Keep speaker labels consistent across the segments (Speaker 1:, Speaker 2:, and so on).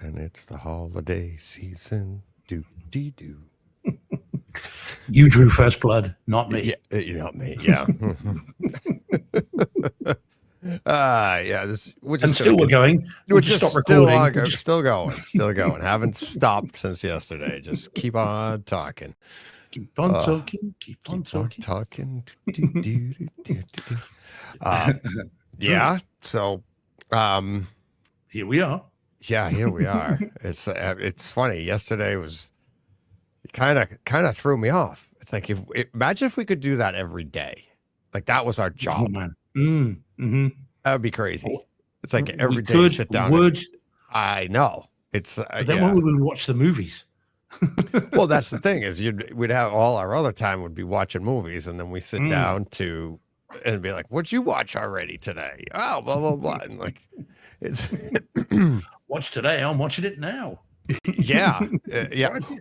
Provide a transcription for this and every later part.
Speaker 1: and it's the holiday season. Do dee do.
Speaker 2: You drew First Blood, not me.
Speaker 1: Yeah, not me. Yeah. Yeah. We're just
Speaker 2: we're going.
Speaker 1: We're just stop recording. Still going. Haven't stopped since yesterday. Just keep on talking.
Speaker 2: Keep on talking. Keep on talking.
Speaker 1: Yeah. So,
Speaker 2: here we are.
Speaker 1: Yeah, here we are. It's funny. Yesterday was kind of threw me off. It's like imagine if we could do that every day. Like that was our job.
Speaker 2: Oh, man. Mm-hmm.
Speaker 1: That would be crazy. It's like every day sit down. I know. It's
Speaker 2: then when would we watch the movies?
Speaker 1: Well, that's the thing is we'd have all our other time would be watching movies, and then we sit down and be like, "What'd you watch already today?" Oh, blah blah blah, and like it's
Speaker 2: watch today. I'm watching it now.
Speaker 1: Yeah.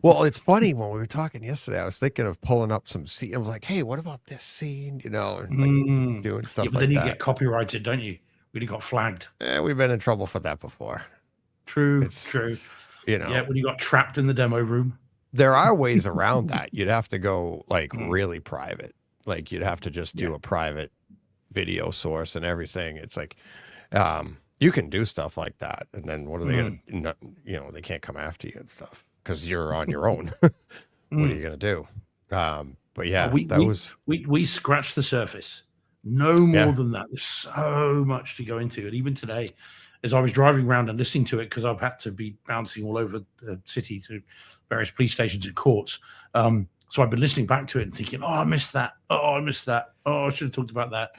Speaker 1: Well, it's funny when we were talking yesterday. I was thinking of pulling up some scene. I was like, "Hey, what about this scene?" You know, and like doing stuff.
Speaker 2: But then you get copyrighted, don't you? We got flagged.
Speaker 1: Yeah, we've been in trouble for that before.
Speaker 2: True.
Speaker 1: You know,
Speaker 2: yeah, when you got trapped in the demo room.
Speaker 1: There are ways around that. You'd have to go like really private. Like you'd have to just do a private video source and everything. It's like, you can do stuff like that. And then what are they going to, you know, they can't come after you and stuff because you're on your own. What are you going to do? But yeah,
Speaker 2: we scratched the surface. No more than that. There's so much to go into it. Even today, as I was driving around and listening to it, because I've had to be bouncing all over the city to various police stations and courts. So I've been listening back to it and thinking, I missed that. Oh, I missed that. Oh, I should have talked about that.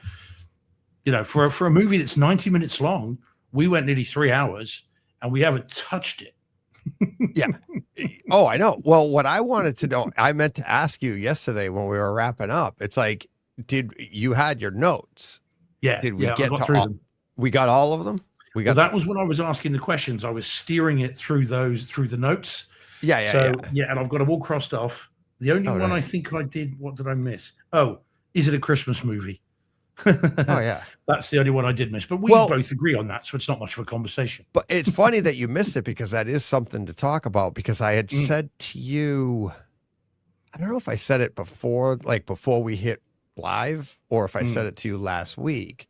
Speaker 2: You know, for a movie that's 90 minutes long, we went nearly 3 hours and we haven't touched it.
Speaker 1: Yeah. Oh, I know. Well, what I wanted to know, I meant to ask you yesterday when we were wrapping up. It's like, you had your notes?
Speaker 2: Yeah.
Speaker 1: Did we get to all? We got all of them?
Speaker 2: That was when I was asking the questions. I was steering it through the notes.
Speaker 1: Yeah.
Speaker 2: And I've got them all crossed off. The only one I think I did, what did I miss? Oh, is it a Christmas movie?
Speaker 1: Oh, yeah.
Speaker 2: That's the only one I did miss. But we both agree on that, so it's not much of a conversation.
Speaker 1: But it's funny that you missed it because that is something to talk about. Because I had said to you, I don't know if I said it before we hit live or if I said it to you last week.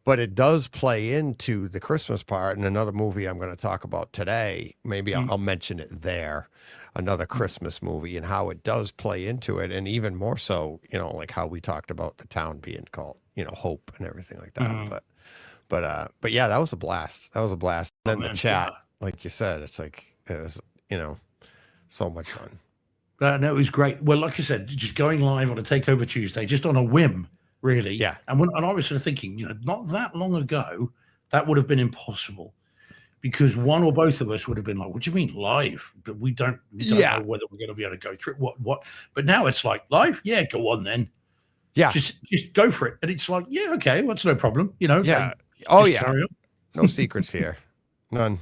Speaker 1: But it does play into the Christmas part and another movie I'm going to talk about today. Maybe I'll mention it there, another Christmas movie and how it does play into it. And even more so, you know, like how we talked about the town being called, you know, Hope and everything like that. But yeah, that was a blast. And then the chat, like you said, it's like, it was, you know, so much fun.
Speaker 2: No, it was great. Well, like I said, just going live on a Takeover Tuesday, just on a whim. Really,
Speaker 1: yeah.
Speaker 2: And I was sort of thinking, you know, not that long ago, that would have been impossible, because one or both of us would have been like, "What do you mean live?" But we don't know whether we're going to be able to go through what. But now it's like live, yeah, go on then,
Speaker 1: yeah,
Speaker 2: just go for it. And it's like, yeah, okay, well, it's no problem, you know.
Speaker 1: Yeah, no secrets here, none.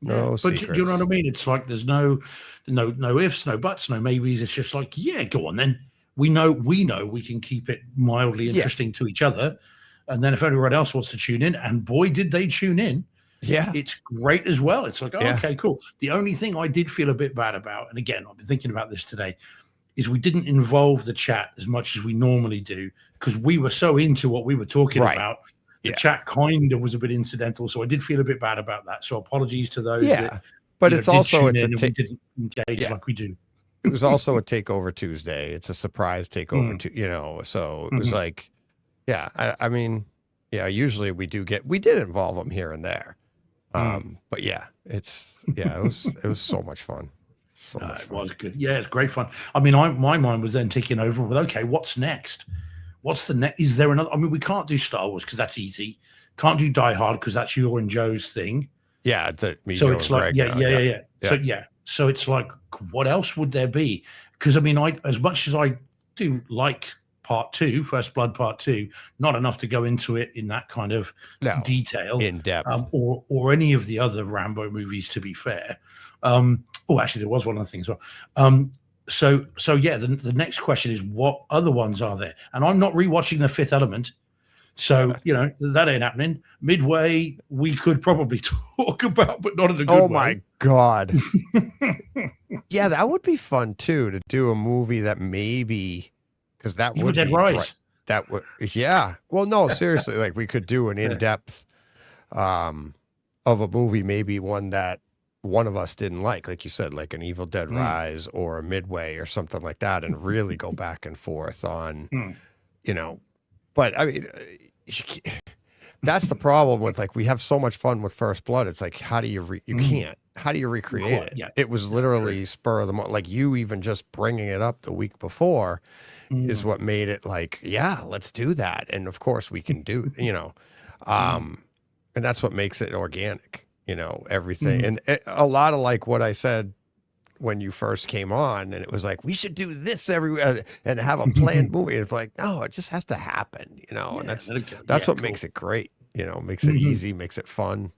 Speaker 1: No secrets.
Speaker 2: But do you know what I mean? It's like there's no ifs, no buts, no maybes. It's just like, yeah, go on then. We know we can keep it mildly interesting to each other. And then if everyone else wants to tune in, and boy, did they tune in.
Speaker 1: Yeah.
Speaker 2: It's great as well. It's like, okay, cool. The only thing I did feel a bit bad about, and again, I've been thinking about this today, is we didn't involve the chat as much as we normally do because we were so into what we were talking about. The chat kind of was a bit incidental. So I did feel a bit bad about that. So apologies to those that,
Speaker 1: but it's also,
Speaker 2: we didn't engage like we do.
Speaker 1: It was also a Takeover Tuesday. It's a surprise Takeover, you know. So it was like, I mean, usually we did involve them here and there. But it was so much fun.
Speaker 2: It was good. Yeah, it's great fun. I mean, my mind was then ticking over with, okay, what's next? What's the next? Is there another? I mean, we can't do Star Wars because that's easy. Can't do Die Hard because that's your and Joe's thing.
Speaker 1: Yeah.
Speaker 2: So it's like, So it's like, what else would there be? Because I mean, as much as I do like First Blood Part 2, not enough to go into it in that kind of detail,
Speaker 1: in depth,
Speaker 2: or any of the other Rambo movies. To be fair, actually, there was one other thing as well. So yeah, the next question is, what other ones are there? And I'm not rewatching The Fifth Element. So, that ain't happening. Midway, we could probably talk about, but not in a good
Speaker 1: Oh
Speaker 2: way.
Speaker 1: my God. Yeah, that would be fun too, to do a movie that maybe, because that
Speaker 2: Evil
Speaker 1: would
Speaker 2: Dead
Speaker 1: be
Speaker 2: Rise.
Speaker 1: that would, yeah. Well, no, seriously, like we could do an in-depth of a movie, maybe one that one of us didn't like you said, like an Evil Dead Rise or a Midway or something like that, and really go back and forth on, but I mean, that's the problem with, like, we have so much fun with First Blood. It's like, how do you you can't. How do you recreate it?
Speaker 2: Yeah.
Speaker 1: It was literally spur of the moment. Like, you even just bringing it up the week before is what made it like, yeah, let's do that. And of course we can do, and that's what makes it organic, everything. And a lot of like what I said when you first came on, and it was like, we should do this everywhere and have a planned movie. It's like, no, it just has to happen, and that's what makes it great, makes it easy, makes it fun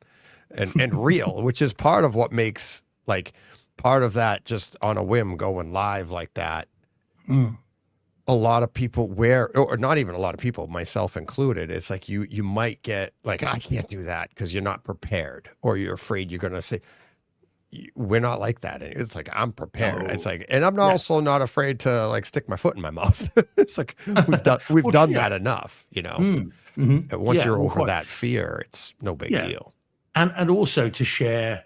Speaker 1: and real, which is part of what makes, like, part of that, just on a whim going live like that. A lot of people or not even a lot of people, myself included, it's like you might get like, I can't do that because you're not prepared, or you're afraid you're going to say. We're not like that. It's like, I'm prepared.
Speaker 2: No.
Speaker 1: It's like, and I'm also not afraid to like stick my foot in my mouth. It's like, we've done that enough, And once you're over that fear, it's no big deal.
Speaker 2: And also to share,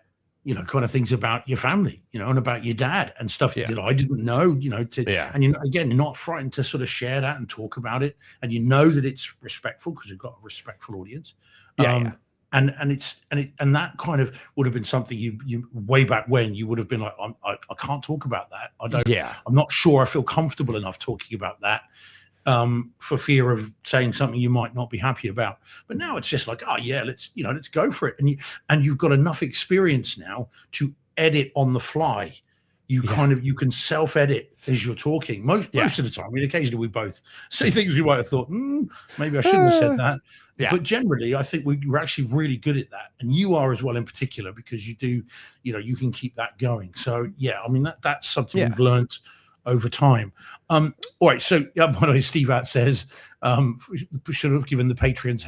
Speaker 2: kind of things about your family, and about your dad and stuff that I didn't know, and again, you're not frightened to sort of share that and talk about it, and that it's respectful because you've got a respectful audience. And that kind of would have been something you way back when you would have been like, I can't talk about that. I'm not sure I feel comfortable enough talking about that, for fear of saying something you might not be happy about. But now it's just like, oh yeah, let's go for it. And you've got enough experience now to edit on the fly. You can self-edit as you're talking most of the time. I mean, occasionally we both say things we might have thought, maybe I shouldn't have said that. But generally, I think we're actually really good at that, and you are as well in particular, because you do, you can keep that going. So I mean that's something we've learned over time. All right, so by the way, Steve At says we should have given the Patreons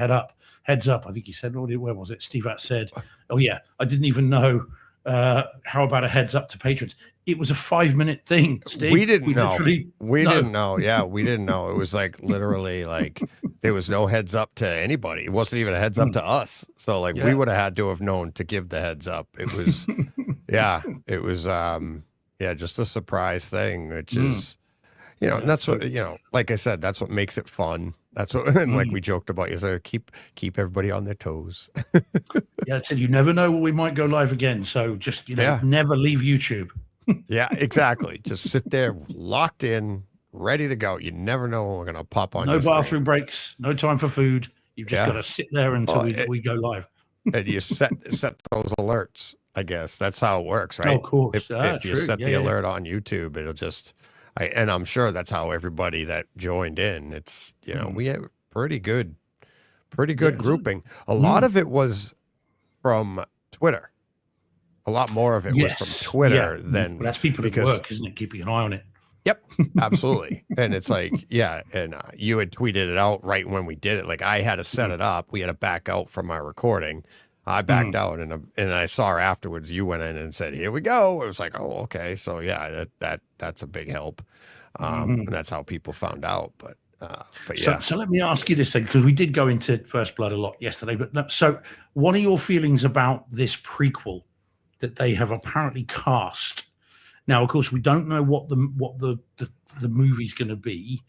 Speaker 2: heads up. I think he said, where was it? Steve At said, oh yeah, I didn't even know. How about a heads up to patrons? It was a 5-minute thing, Steve.
Speaker 1: We didn't know. Didn't know. Yeah, we didn't know. It was like literally like there was no heads up to anybody. It wasn't even a heads up to us. So like we would have had to have known to give the heads up. It was it was just a surprise thing, which is and that's what like I said, that's what makes it fun. That's what, and like we joked about, you say, keep everybody on their toes.
Speaker 2: I said, you never know when we might go live again. So just, never leave YouTube.
Speaker 1: Yeah, exactly. Just sit there locked in, ready to go. You never know when we're going to pop on.
Speaker 2: No bathroom breaks, no time for food. You've just got to sit there until we go live.
Speaker 1: And you set those alerts, I guess. That's how it works, right?
Speaker 2: Oh, of course.
Speaker 1: If you set the alert on YouTube, it'll just... and I'm sure that's how everybody that joined in. It's we had pretty good grouping. A lot of it was from Twitter. A lot more of it was from Twitter than
Speaker 2: that's people at work, isn't it? Keeping an eye on it.
Speaker 1: Yep, absolutely. And it's like, and you had tweeted it out right when we did it. Like I had to set it up. We had to back out from our recording. I backed out, and I saw her afterwards. You went in and said, "Here we go." It was like, "Oh, okay." So that's a big help, and that's how people found out. But yeah.
Speaker 2: So let me ask you this thing, because we did go into First Blood a lot yesterday. But so, what are your feelings about this prequel that they have apparently cast? Now, of course, we don't know what the movie's going to be.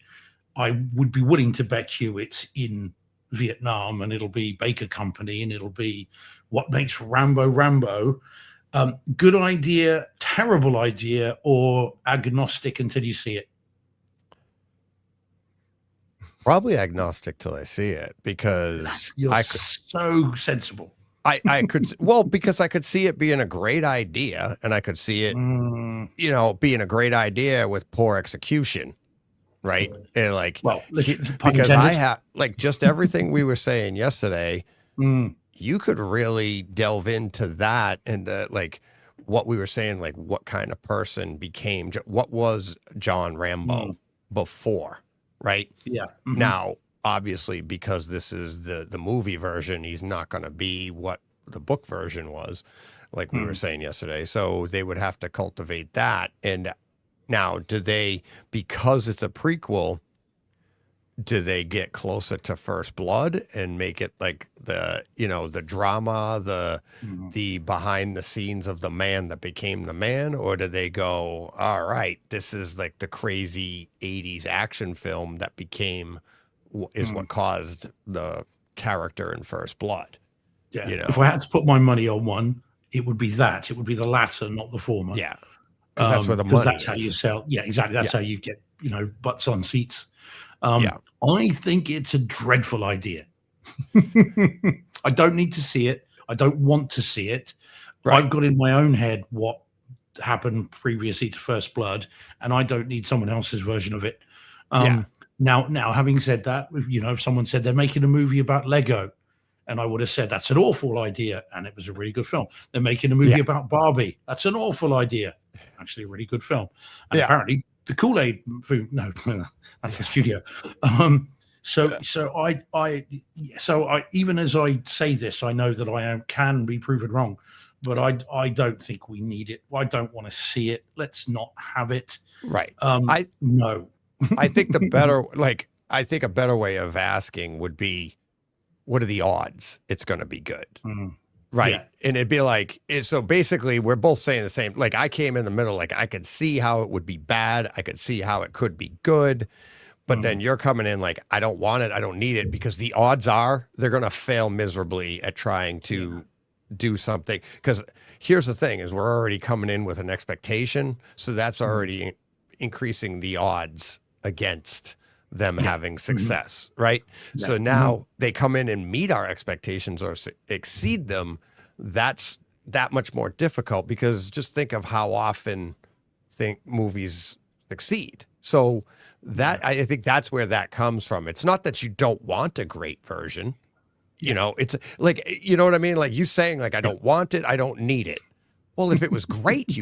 Speaker 2: I would be willing to bet you it's in Vietnam, and it'll be Baker Company, and it'll be what makes Rambo. Good idea, terrible idea, or agnostic until you see it?
Speaker 1: Probably agnostic till I see it, because
Speaker 2: so sensible.
Speaker 1: I could, because I could see it being a great idea, and I could see it, being a great idea with poor execution. Right. And like, because I have just everything we were saying yesterday, you could really delve into that, and what we were saying, like what kind of person what was John Rambo before. Right.
Speaker 2: Yeah.
Speaker 1: Now, obviously, because this is the movie version, he's not going to be what the book version was, like we were saying yesterday. So they would have to cultivate that. And now, because it's a prequel, do they get closer to First Blood and make it like the drama, the behind the scenes of the man that became the man? Or do they go, all right, this is like the crazy 80s action film that is what caused the character in First Blood?
Speaker 2: Yeah. If I had to put my money on one, it would be that. It would be the latter, not the former.
Speaker 1: Yeah. Because that's where the money
Speaker 2: that's
Speaker 1: is.
Speaker 2: how you sell. Yeah, exactly. That's how you get, butts on seats.
Speaker 1: Yeah.
Speaker 2: I think it's a dreadful idea. I don't need to see it. I don't want to see it.
Speaker 1: Right.
Speaker 2: I've got in my own head what happened previously to First Blood, and I don't need someone else's version of it. Now, having said that, if someone said they're making a movie about Lego, and I would have said that's an awful idea, and it was a really good film. They're making a movie about Barbie. That's an awful idea. Actually, a really good film. And apparently, the Kool-Aid food. No, that's the studio. So I even as I say this, I know that I can be proven wrong, but I don't think we need it. I don't want to see it. Let's not have it.
Speaker 1: Right.
Speaker 2: No.
Speaker 1: I think I think a better way of asking would be, what are the odds it's going to be good? Right. Yeah. And it'd be like, so basically we're both saying the same, like I came in the middle, like I could see how it would be bad. I could see how it could be good, but then you're coming in like, I don't want it. I don't need it, because the odds are they're going to fail miserably at trying to do something. Because here's the thing is we're already coming in with an expectation. So that's already increasing the odds against them having success, right? Yeah. So now they come in and meet our expectations or exceed them. That's that much more difficult, because just think of how often movies succeed. So that I think that's where that comes from. It's not that you don't want a great version. It's like, you know what I mean? Like you saying like, I don't want it. I don't need it. Well, if it was great,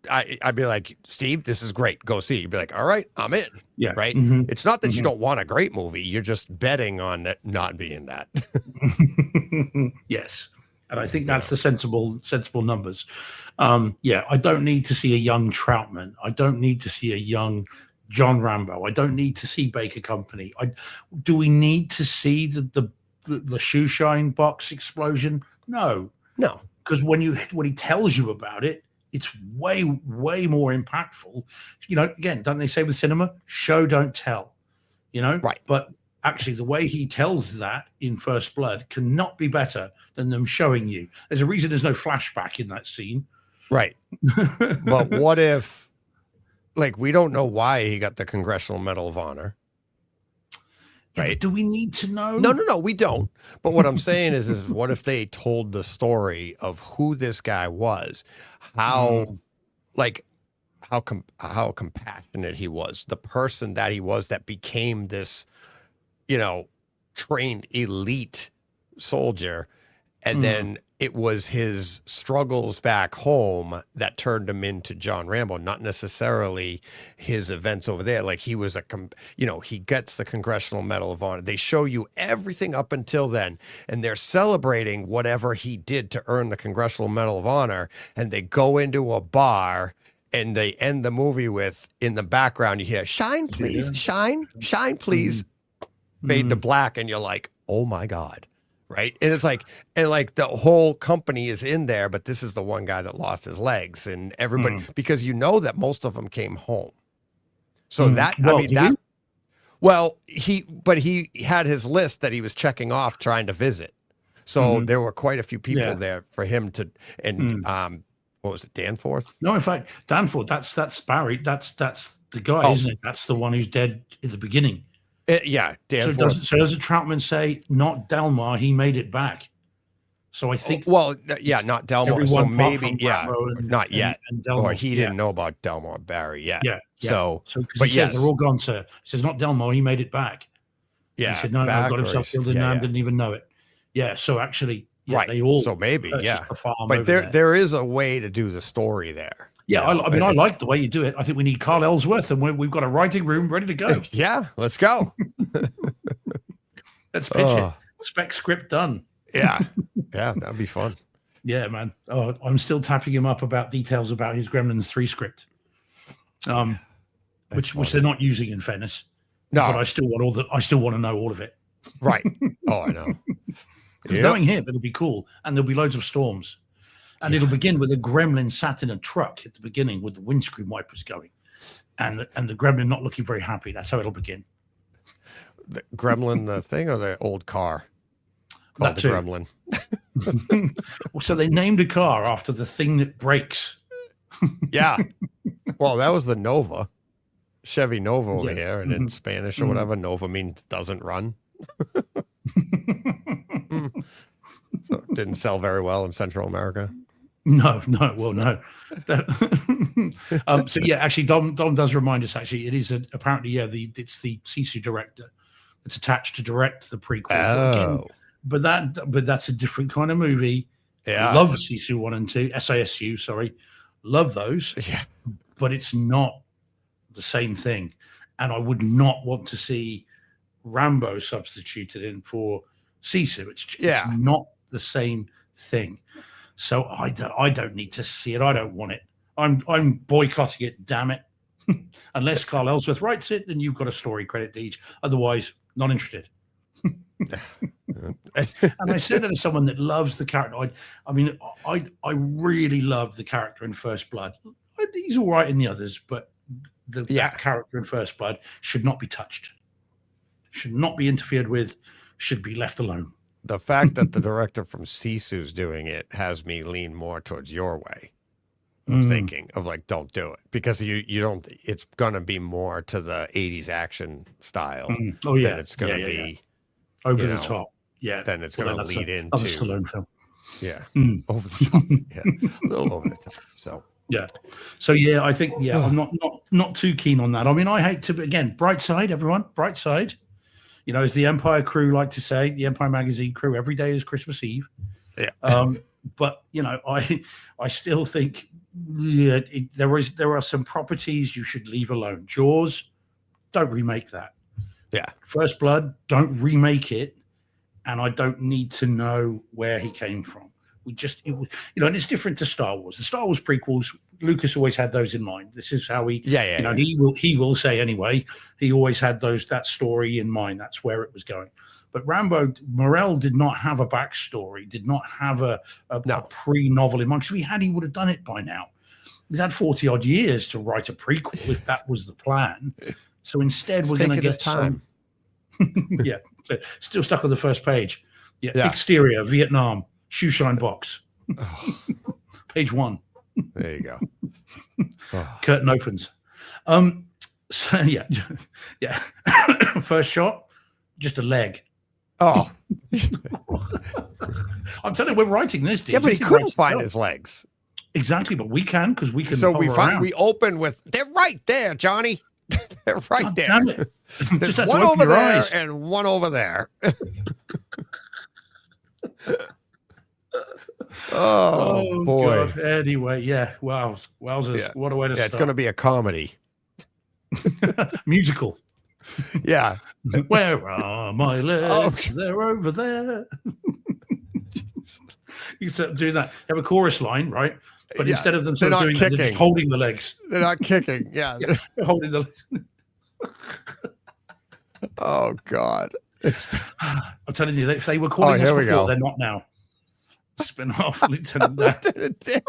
Speaker 1: I'd be like, Steve, this is great. Go see it. You'd be like, all right, I'm in. Yeah. Right. It's not that you don't want a great movie. You're just betting on it not being that.
Speaker 2: Yes. And I think that's the sensible numbers. I don't need to see a young Troutman. I don't need to see a young John Rambo. I don't need to see Baker Company. Do we need to see the shoe shine box explosion? No. Because when he tells you about it, it's way, way more impactful. Again, don't they say with cinema, show, don't tell, Right. But actually the way he tells that in First Blood cannot be better than them showing you. There's a reason there's no flashback in that scene. Right.
Speaker 1: But what if, like, we don't know why he got the Congressional Medal of Honor.
Speaker 2: Right. Do we need to know?
Speaker 1: No, we don't. But what I'm saying is what if they told the story of who this guy was, how compassionate he was, the person that he was that became this, trained elite soldier. And then it was his struggles back home that turned him into John Rambo, not necessarily his events over there. Like he was he gets the Congressional Medal of Honor. They show you everything up until then, and they're celebrating whatever he did to earn the Congressional Medal of Honor. And they go into a bar and they end the movie with, in the background, you hear, shine, please, shine, please, fade to black. And you're like, oh my God. Right. And it's like, the whole company is in there, but this is the one guy that lost his legs, and everybody, because that most of them came home. So he had his list that he was checking off trying to visit. So there were quite a few people there for him to, and what was it, Danforth?
Speaker 2: No, in fact, Danforth, that's Barry. That's the guy, isn't it? That's the one who's dead at the beginning.
Speaker 1: Danforth.
Speaker 2: So does Troutman say, not Delmar, he made it back? So I think...
Speaker 1: not Delmar. So maybe, not yet.
Speaker 2: And Delmar,
Speaker 1: or he didn't know about Delmar Barry yet. Yeah.
Speaker 2: So but he says, they're all gone, sir. He says, not Delmar, he made it back. Yeah. He said, no, got himself killed in Nam, didn't even know it. Yeah, so actually, they all...
Speaker 1: So maybe, But there is a way to do the story there.
Speaker 2: Yeah, I like the way you do it. I think we need Carl Ellsworth, and we've got a writing room ready to go.
Speaker 1: Yeah, let's go.
Speaker 2: Let's pitch it. Spec script done.
Speaker 1: Yeah. Yeah, that'd be fun.
Speaker 2: Yeah, man. Oh, I'm still tapping him up about details about his Gremlins 3 script. Which they're not using, in fairness.
Speaker 1: No.
Speaker 2: But I still want to know all of it.
Speaker 1: Right. Oh, I know.
Speaker 2: Because knowing him, it'll be cool. And there'll be loads of storms. And it'll begin with a gremlin sat in a truck at the beginning with the windscreen wipers going. And the gremlin not looking very happy. That's how it'll begin.
Speaker 1: The gremlin, the thing, or the old car?
Speaker 2: That
Speaker 1: the
Speaker 2: too.
Speaker 1: Gremlin.
Speaker 2: Well, so they named a car after the thing that breaks.
Speaker 1: Yeah. Well, that was the Nova. Chevy Nova over here. And in Spanish or whatever, Nova means doesn't run. So it didn't sell very well in Central America.
Speaker 2: No. So yeah, actually, Dom does remind us. Actually, it is apparently it's the Sisu director that's attached to direct the prequel.
Speaker 1: Oh,
Speaker 2: but that's a different kind of movie.
Speaker 1: Yeah,
Speaker 2: I love Sisu 1 and 2, SASU. Sorry, love those.
Speaker 1: Yeah,
Speaker 2: but it's not the same thing, and I would not want to see Rambo substituted in for Sisu. It's not the same thing. So I don't need to see it. I don't want it. I'm boycotting it. Damn it! Unless Carl Ellsworth writes it, then you've got a story credit, Deej. Otherwise, not interested. And I said that as someone that loves the character. I really love the character in First Blood. He's all right in the others, but that character in First Blood should not be touched. Should not be interfered with. Should be left alone.
Speaker 1: The fact that the director from Sisu's doing it has me lean more towards your way of thinking of like, don't do it, because you don't. It's gonna be more to the 80s action style.
Speaker 2: Oh yeah,
Speaker 1: than it's gonna be
Speaker 2: over the top. Yeah,
Speaker 1: then it's gonna lead into
Speaker 2: other Stallone film.
Speaker 1: Yeah, over the top. Yeah, a little over the top. So
Speaker 2: yeah, I think I'm not too keen on that. I mean, I hate to again, bright side, everyone, bright side. You know, as the Empire crew like to say, the Empire magazine crew, every day is Christmas Eve.
Speaker 1: Yeah.
Speaker 2: But you know, I still think there are some properties you should leave alone. Jaws, don't remake that.
Speaker 1: Yeah.
Speaker 2: First Blood, don't remake it, and I don't need to know where he came from. And it's different to Star Wars. The Star Wars prequels, Lucas always had those in mind. This is how he, he will say anyway. He always had that story in mind. That's where it was going. But Rambo, Morel did not have a backstory, did not have a pre-novel in mind. Because he would have done it by now. He's had 40 odd years to write a prequel if that was the plan. So instead, we're going to get time. So still stuck on the first page. Exterior, Vietnam. Shoeshine box. Page 1.
Speaker 1: There you go.
Speaker 2: Curtain opens. So yeah. First shot, just a leg.
Speaker 1: Oh.
Speaker 2: I'm telling you, we're writing this.
Speaker 1: Yeah, but he couldn't find his legs.
Speaker 2: Exactly, but we can, because we can.
Speaker 1: So we open with, they're right there, Johnny. They're right there.
Speaker 2: Damn it.
Speaker 1: There's one over there and one over there. Oh boy.
Speaker 2: God. Anyway, wowzers.
Speaker 1: Yeah.
Speaker 2: What a way to start.
Speaker 1: It's going to be a comedy.
Speaker 2: Musical.
Speaker 1: Yeah.
Speaker 2: Where are my legs? They're over there. You start doing that. You have a chorus line, right? But instead of them sort of doing that, they're just holding the legs.
Speaker 1: They're not kicking. Yeah.
Speaker 2: They're holding the legs.
Speaker 1: Oh God.
Speaker 2: I'm telling you, if they were calling us before, they're not now. Spin off Lieutenant Dan.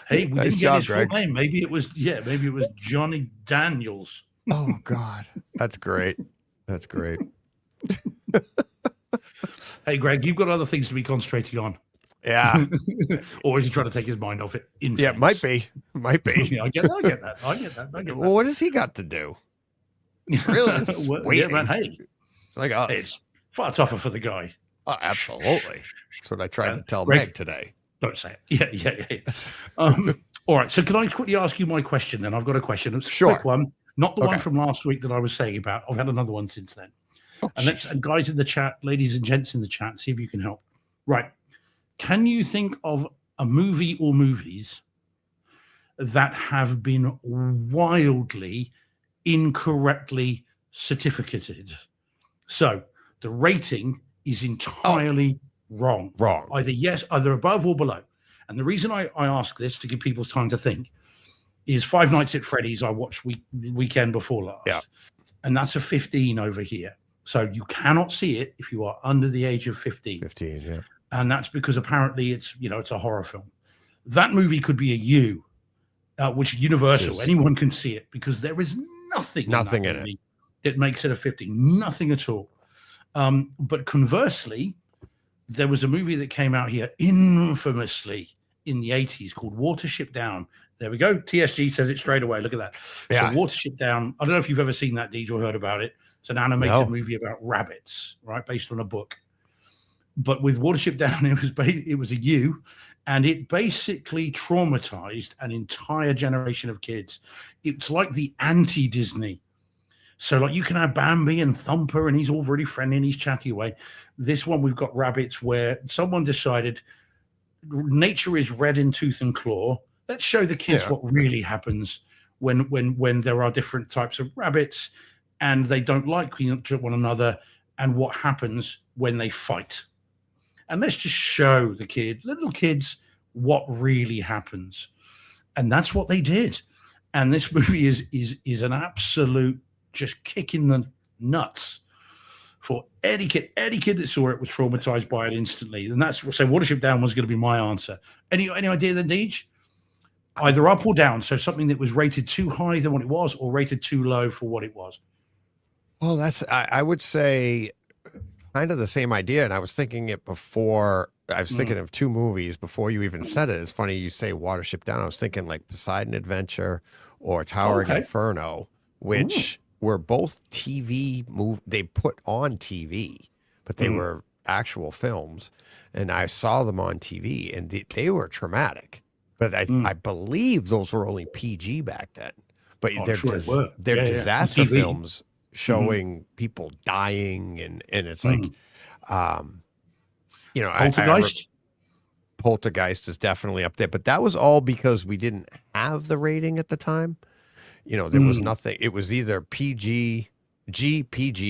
Speaker 2: Hey, we didn't get his full name. Maybe it was Johnny Daniels.
Speaker 1: Oh God, that's great. That's great.
Speaker 2: Hey, Greg, you've got other things to be concentrating on.
Speaker 1: Yeah.
Speaker 2: Or is he trying to take his mind off it?
Speaker 1: Yeah, might be.
Speaker 2: Yeah, I get that.
Speaker 1: Well, what has he got to do? Really?
Speaker 2: Yeah, man. Hey,
Speaker 1: like us.
Speaker 2: It's far tougher for the guy.
Speaker 1: Oh, absolutely. That's what I tried to tell Meg today.
Speaker 2: Don't say it. Yeah. All right. So can I quickly ask you my question then? I've got a question. It's a quick one. Not the one from last week that I was saying about. I've had another one since then. And guys in the chat, ladies and gents in the chat, see if you can help. Right. Can you think of a movie or movies that have been wildly incorrectly certificated? So the rating is entirely wrong.
Speaker 1: Wrong.
Speaker 2: Either above or below. And the reason I ask this, to give people time to think, is Five Nights at Freddy's I watched weekend before last.
Speaker 1: Yeah.
Speaker 2: And that's a 15 over here. So you cannot see it if you are under the age of 15.
Speaker 1: 15, yeah.
Speaker 2: And that's because apparently it's a horror film. That movie could be a U, which is universal. Anyone can see it because there is nothing in it that makes it a 15. Nothing at all. But conversely, there was a movie that came out here infamously in the 80s called Watership Down. There we go. TSG says it straight away. Look at that. Yeah. So Watership Down. I don't know if you've ever seen that, Deej, or heard about it. It's an animated movie about rabbits, right, based on a book. But with Watership Down, it was a U, and it basically traumatized an entire generation of kids. It's like the anti-Disney. So, like, you can have Bambi and Thumper, and he's all really friendly and he's chatty away. This one, we've got rabbits where someone decided nature is red in tooth and claw. Let's show the kids what really happens when there are different types of rabbits and they don't like one another, and what happens when they fight. And let's just show the little kids, what really happens. And that's what they did. And this movie is an absolute just kick in the nuts for any kid. Any kid that saw it was traumatized by it instantly. And that's so Watership Down was going to be my answer. Any idea then, Deej? Either up or down. So something that was rated too high than what it was, or rated too low for what it was.
Speaker 1: Well, I would say kind of the same idea. And I was thinking it before. I was thinking of two movies before you even said it. It's funny you say Watership Down. I was thinking like Poseidon Adventure or Towering Inferno, which were both TV they put on TV, but they were actual films. And I saw them on TV, and they were traumatic. But I believe those were only PG back then. But they're disaster films showing people dying, and it's like,
Speaker 2: Poltergeist?
Speaker 1: Poltergeist is definitely up there. But that was all because we didn't have the rating at the time. There was nothing. It was either PG,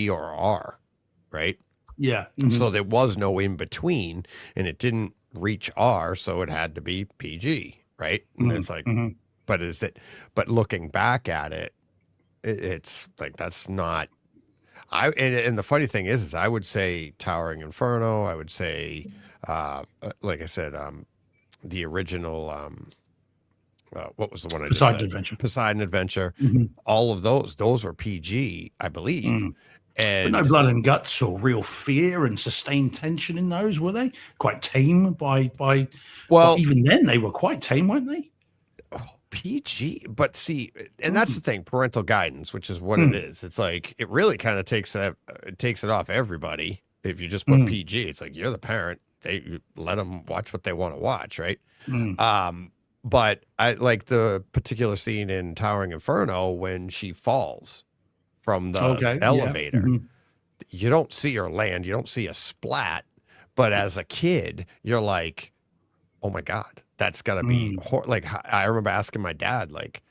Speaker 1: or R, right?
Speaker 2: Yeah.
Speaker 1: So there was no in between, and it didn't reach R, so it had to be PG, right? And it's like, but looking back at it, it's like, that's not, and the funny thing is I would say Towering Inferno. I would say, like I said, the original, what was the one I just said? Poseidon Adventure. All of those were PG, I believe.
Speaker 2: But no blood and guts or real fear and sustained tension in those, were they? Quite tame well, even then they were quite tame, weren't they?
Speaker 1: PG, but see, and that's the thing, parental guidance, which is what it is. It's like, it really kind of takes it off everybody. If you just put PG, it's like, you're the parent. You let them watch what they want to watch, right? But I like the particular scene in Towering Inferno when she falls from the elevator. You don't see her land. You don't see a splat. But as a kid, you're like, oh my God, that's got to be like, I remember asking my dad, like,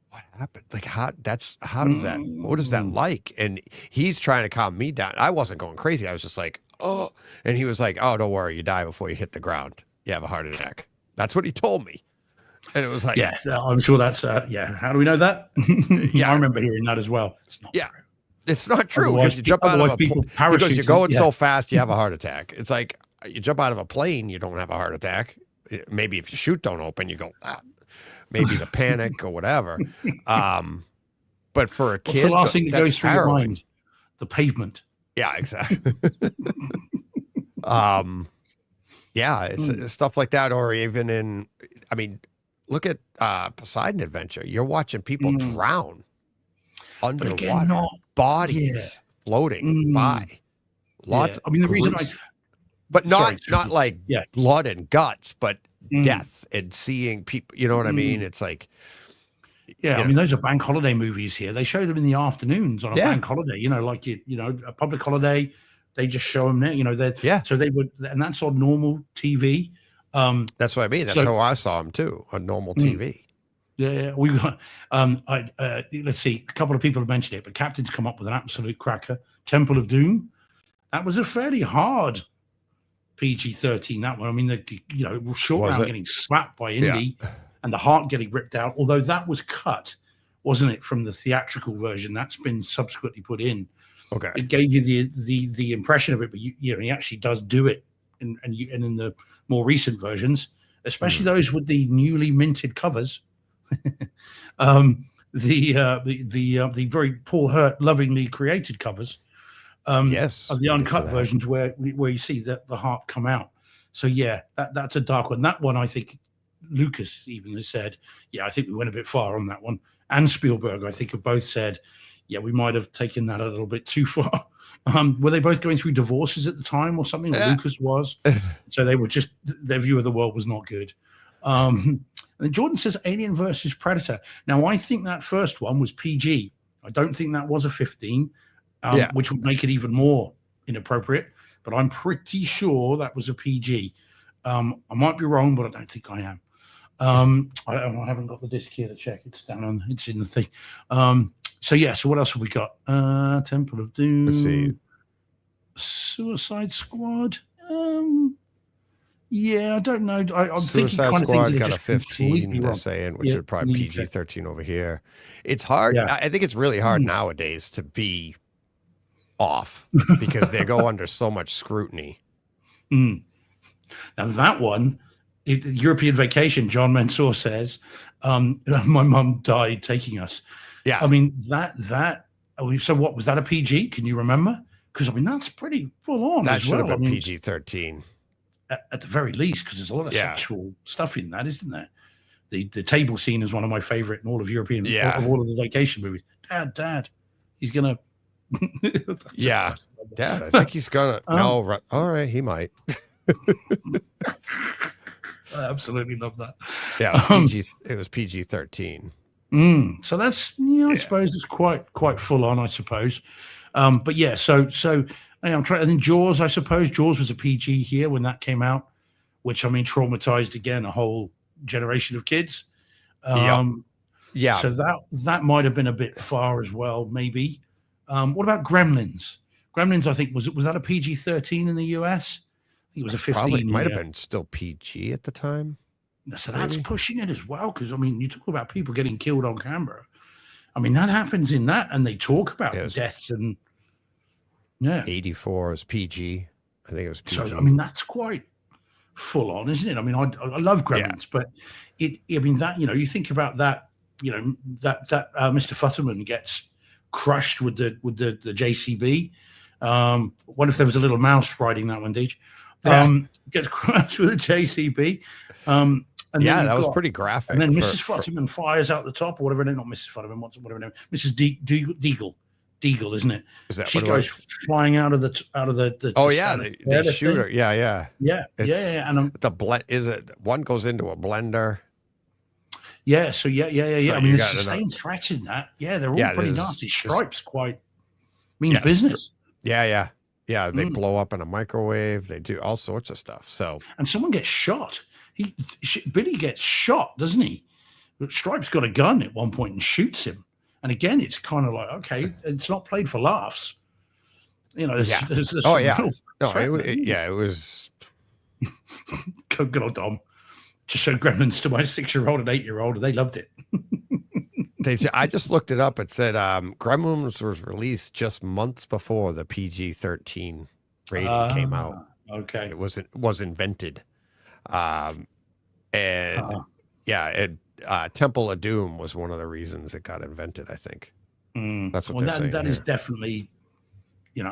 Speaker 1: what happened? Like, what is that like? And he's trying to calm me down. I wasn't going crazy. I was just like, oh, and he was like, oh, don't worry. You die before you hit the ground. You have a heart attack. That's what he told me. And it was like,
Speaker 2: yeah, I'm sure that's, how do we know that? I remember hearing that as well. It's not true.
Speaker 1: It's not true, because you jump out of because you're going so fast, you have a heart attack. It's like, you jump out of a plane, you don't have a heart attack. Maybe if your chute don't open, you go, maybe the panic or whatever. But for a kid,
Speaker 2: what's the last thing that goes through your mind? The pavement.
Speaker 1: Yeah, exactly. It's stuff like that. Or even look at Poseidon Adventure. You're watching people drown underwater, bodies floating by. Lots.
Speaker 2: I mean, the reason
Speaker 1: but not like blood and guts, but death and seeing people. You know what I mean? It's like,
Speaker 2: I mean, those are bank holiday movies here. They show them in the afternoons on a bank holiday. Like a public holiday. They just show them there. So they would, and that's on normal TV.
Speaker 1: That's what I mean. That's how I saw them too, on normal TV.
Speaker 2: Yeah, we got. Let's see. A couple of people have mentioned it, but Captain's come up with an absolute cracker. Temple of Doom. That was a fairly hard PG-13. That one. I mean, short
Speaker 1: Was
Speaker 2: round
Speaker 1: it?
Speaker 2: getting slapped by Indy and the heart getting ripped out. Although that was cut, wasn't it, from the theatrical version? That's been subsequently put in.
Speaker 1: Okay.
Speaker 2: It gave you the impression of it, but he actually does do it, and in the more recent versions, especially those with the newly minted covers. The very Paul Hurt lovingly created covers.
Speaker 1: Yes.
Speaker 2: Of the uncut versions where you see the heart come out. So yeah, that's a dark one. That one, I think Lucas even has said, yeah, I think we went a bit far on that one. And Spielberg, I think, have both said, yeah, we might have taken that a little bit too far. Were they both going through divorces at the time or something? Or Lucas was. So they were just, their view of the world was not good. And then Jordan says Alien versus Predator. Now, I think that first one was PG. I don't think that was a 15, which would make it even more inappropriate. But I'm pretty sure that was a PG. I might be wrong, but I don't think I am. I haven't got the disc here to check. It's in the thing. So what else have we got? Temple of Doom.
Speaker 1: Let's see.
Speaker 2: Suicide Squad. Yeah, I don't know. I'm thinking
Speaker 1: Suicide
Speaker 2: kind of
Speaker 1: Squad
Speaker 2: things
Speaker 1: got a 15, they're
Speaker 2: wrong.
Speaker 1: saying, which is probably PG-13 over here. It's hard.
Speaker 2: Yeah.
Speaker 1: I think it's really hard nowadays to be off because they go under so much scrutiny.
Speaker 2: Now that one, European Vacation, John Mansour says, my mum died taking us.
Speaker 1: Yeah.
Speaker 2: I mean, so what, was that a PG? Can you remember? Because, I mean, that's pretty full on.
Speaker 1: That
Speaker 2: as
Speaker 1: should
Speaker 2: well.
Speaker 1: have been PG-13.
Speaker 2: At the very least, because there's a lot of sexual stuff in that, isn't there? The table scene is one of my favorite in all of European, of all of the vacation movies. Dad, he's going to.
Speaker 1: Yeah. Dad, I think he's going to. No, all right, he might.
Speaker 2: I absolutely love that.
Speaker 1: Yeah, it was PG-13.
Speaker 2: So that's, I suppose it's quite full on, I suppose. But yeah, so I'm trying. And then Jaws, I suppose Jaws was a PG here when that came out, which, I mean, traumatized again a whole generation of kids.
Speaker 1: Yeah.
Speaker 2: So that might have been a bit far as well, maybe. What about Gremlins? Gremlins, I think was that a PG-13 in the US? I think it was a 15.
Speaker 1: Probably might have been still PG at the time.
Speaker 2: So that's pushing it as well, because, I mean, you talk about people getting killed on camera. I mean, that happens in that, and they talk about deaths and
Speaker 1: 84 is PG. I think it was PG.
Speaker 2: So, I mean, that's quite full on, isn't it? I mean, I love Gremlins, but I mean, that, you think about that, that Mr. Futterman gets crushed with the JCB. What if there was a little mouse riding that one, Deej? Gets crushed with a JCB. And
Speaker 1: that was pretty graphic.
Speaker 2: And then Mrs. Futterman fires out the top, or whatever. Not Mrs. Futterman, whatever her name. Mrs. Deagle, isn't it?
Speaker 1: Is that
Speaker 2: she goes flying out of the
Speaker 1: they shoot her. Yeah.
Speaker 2: And
Speaker 1: the blend is it one goes into a blender.
Speaker 2: Yeah. So yeah.
Speaker 1: So
Speaker 2: I mean, there's sustained threats in that. Yeah, they're all pretty nasty. Stripes quite means business.
Speaker 1: Yeah. They blow up in a microwave. They do all sorts of stuff. So
Speaker 2: and someone gets shot. Billy gets shot, doesn't he? Stripes got a gun at one point and shoots him. And again, it's kind of like, okay, it's not played for laughs. There's it
Speaker 1: was.
Speaker 2: Good old Dom. Just showed Gremlins to my 6-year-old and 8-year-old, and they loved it.
Speaker 1: I just looked it up. It said Gremlins was released just months before the PG-13 rating came out.
Speaker 2: Okay,
Speaker 1: it was invented, Temple of Doom was one of the reasons it got invented, I think. That's what they're saying. That
Speaker 2: is definitely,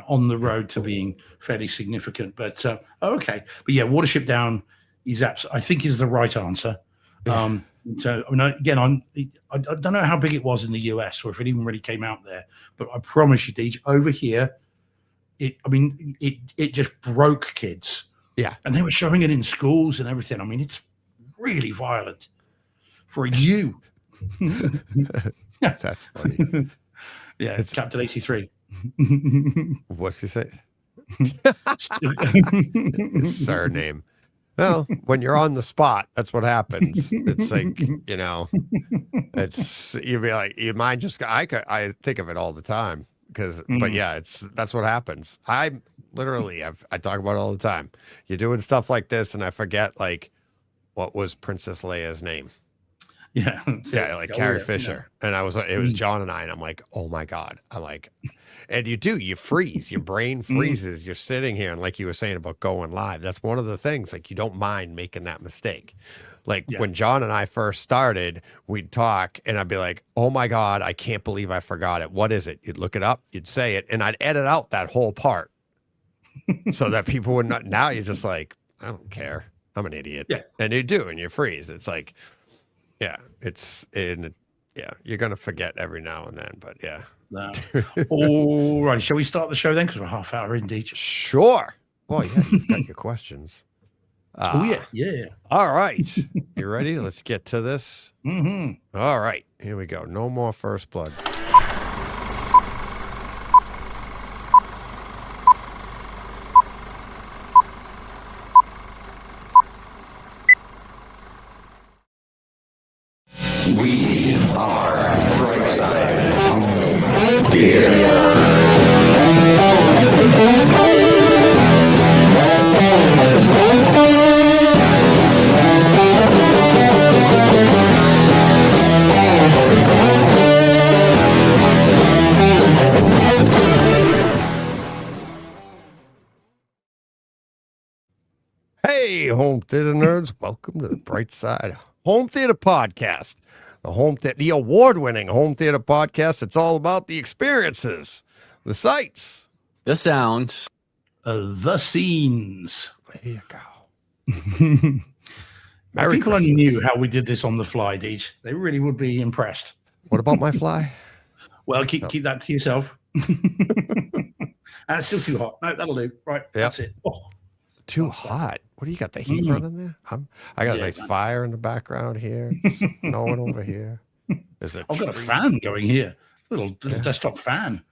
Speaker 2: on the road to being fairly significant. But okay, but yeah, Watership Down is I think is the right answer. So I mean, again, I don't know how big it was in the US or if it even really came out there, but I promise you, Deej, over here, it just broke kids.
Speaker 1: Yeah,
Speaker 2: and they were showing it in schools and everything. I mean, it's really violent for you.
Speaker 1: That's funny.
Speaker 2: Yeah, it's Captain 83.
Speaker 1: What's he say? His surname. Well, when you're on the spot, that's what happens. It's like, it's you'd be like, your mind just. I think of it all the time. But yeah, that's what happens. I talk about it all the time. You're doing stuff like this, and I forget like what was Princess Leia's name.
Speaker 2: Yeah,
Speaker 1: like Carrie Fisher, and it was John and I, and I'm like, oh my god, I'm like, and you freeze, your brain freezes. You're sitting here, and like you were saying about going live, that's one of the things. Like you don't mind making that mistake. Like when John and I first started, we'd talk and I'd be like, oh my God, I can't believe I forgot it. What is it? You'd look it up, you'd say it, and I'd edit out that whole part so that people would not. Now you're just like, I don't care. I'm an idiot.
Speaker 2: Yeah.
Speaker 1: And you do, and you freeze. It's like, you're going to forget every now and then, but yeah.
Speaker 2: No. All right. Shall we start the show then? Because we're half hour indeed.
Speaker 1: Sure. Well, yeah, you've got your questions.
Speaker 2: Yeah.
Speaker 1: All right. You ready? Let's get to this.
Speaker 2: Mm-hmm.
Speaker 1: All right. Here we go. No more First Blood.
Speaker 3: We are Brightside Theater.
Speaker 1: Hey, home theater nerds. Welcome to the Brightside Home Theater Podcast. The award-winning home theater podcast. It's all about the experiences, the sights,
Speaker 4: the sounds,
Speaker 2: the scenes.
Speaker 1: There you go.
Speaker 2: People only knew how we did this on the fly, Deej. They really would be impressed.
Speaker 1: What about my fly?
Speaker 2: Well, keep that to yourself. And it's still too hot. No, that'll do. Right, that's it. Oh.
Speaker 1: Too hot. What do you got? The heat running there? I got a nice fire in the background here. Snowing over here.
Speaker 2: I've got a fan going here. Little desktop fan.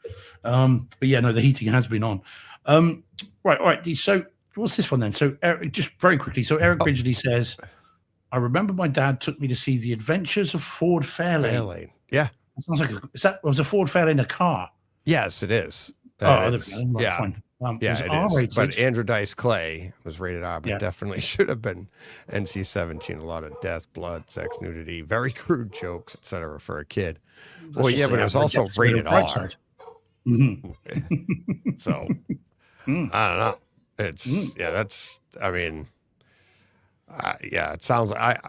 Speaker 2: But yeah, no, the heating has been on. Right, all right. So what's this one then? So Eric, just very quickly. So Eric Ridgely says, I remember my dad took me to see The Adventures of Ford Fairlane.
Speaker 1: Yeah.
Speaker 2: It sounds like was a Ford Fairlane a car?
Speaker 1: Yes, it is.
Speaker 2: Yeah.
Speaker 1: Fine. It is. But Andrew Dice Clay was rated R, but definitely should have been NC-17. A lot of death, blood, sex, nudity, very crude jokes, etc. for a kid. Well, yeah, but it was also rated R. So I don't know. It's that's. I mean, it sounds. I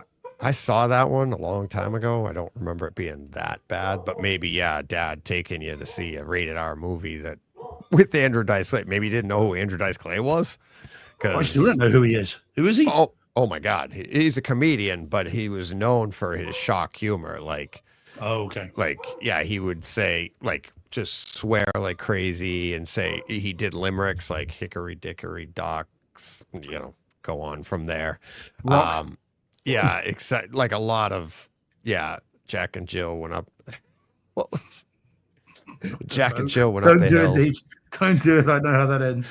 Speaker 1: saw that one a long time ago. I don't remember it being that bad, but maybe Dad taking you to see a rated R movie that. With Andrew Dice Clay. Maybe you didn't know who Andrew Dice Clay was.
Speaker 2: I still don't know who he is. Who is he?
Speaker 1: Oh my God. He's a comedian, but he was known for his shock humor. He would say, just swear like crazy and say he did limericks like hickory dickory docks, go on from there. Like a lot of, Jack and Jill went up. What was Jack and Jill went up the hill.
Speaker 2: Don't do it. I know how that ends.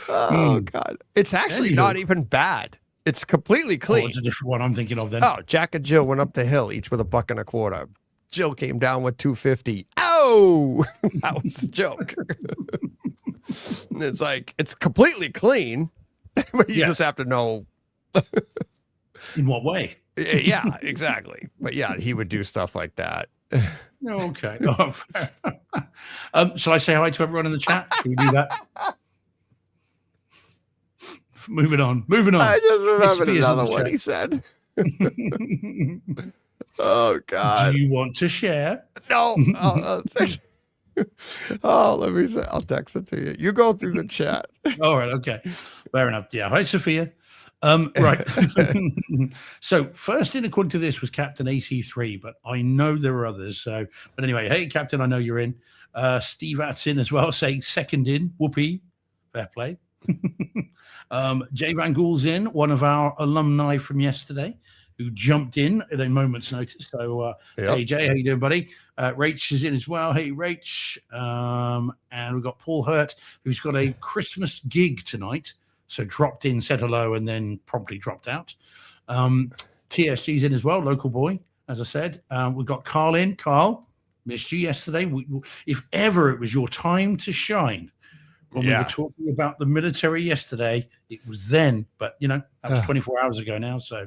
Speaker 1: Oh God, it's actually not even bad. It's completely clean.
Speaker 2: It's a different one I'm thinking of then.
Speaker 1: Oh, Jack and Jill went up the hill, each with $1.25. Jill came down with $2.50. Oh, that was a joke. And it's like it's completely clean, but you just have to know
Speaker 2: in what way.
Speaker 1: Yeah, exactly. But he would do stuff like that.
Speaker 2: Okay. Shall I say hi to everyone in the chat? Should we do that? Moving on.
Speaker 1: I just remembered another one he said. Oh God.
Speaker 2: Do you want to share?
Speaker 1: No. Let me say. I'll text it to you. You go through the chat.
Speaker 2: All right. Okay. Fair enough. Yeah. Hi, Sophia. Right. So first in according to this was Captain AC3, but I know there are others. So, but anyway, hey Captain, I know you're in. Steve At's in as well, saying second in. Whoopee, fair play. Jay Van Gool's in, one of our alumni from yesterday, who jumped in at a moment's notice. So, Hey Jay, how you doing, buddy? Rach is in as well. Hey Rach, and we've got Paul Hurt, who's got a Christmas gig tonight. So dropped in, said hello, and then promptly dropped out. TSG's in as well, local boy. as I said. We've got Carl in. Carl, missed you yesterday. If ever it was your time to shine, when we were talking about the military yesterday, it was then. But that was 24 hours ago now, so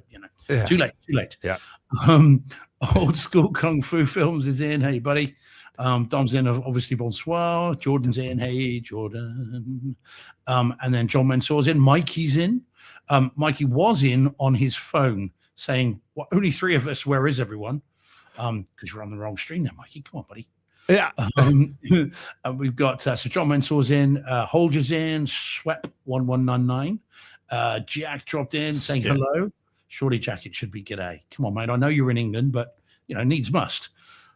Speaker 2: too late.
Speaker 1: Yeah.
Speaker 2: Old school kung fu films is in. Hey, buddy. Dom's in, obviously. Bonsoir. Jordan's in. Hey, Jordan. And then John Mensor's in. Mikey's in. Mikey was in on his phone saying, "Well, only 3 of us. Where is everyone?" Because you're on the wrong stream there, Mikey. Come on, buddy.
Speaker 1: Yeah.
Speaker 2: We've got so John Mensor's in, Holger's in, Swep 1199. Jack dropped in saying hello. Surely, Jack, it should be g'day. Come on, mate. I know you're in England, but needs must.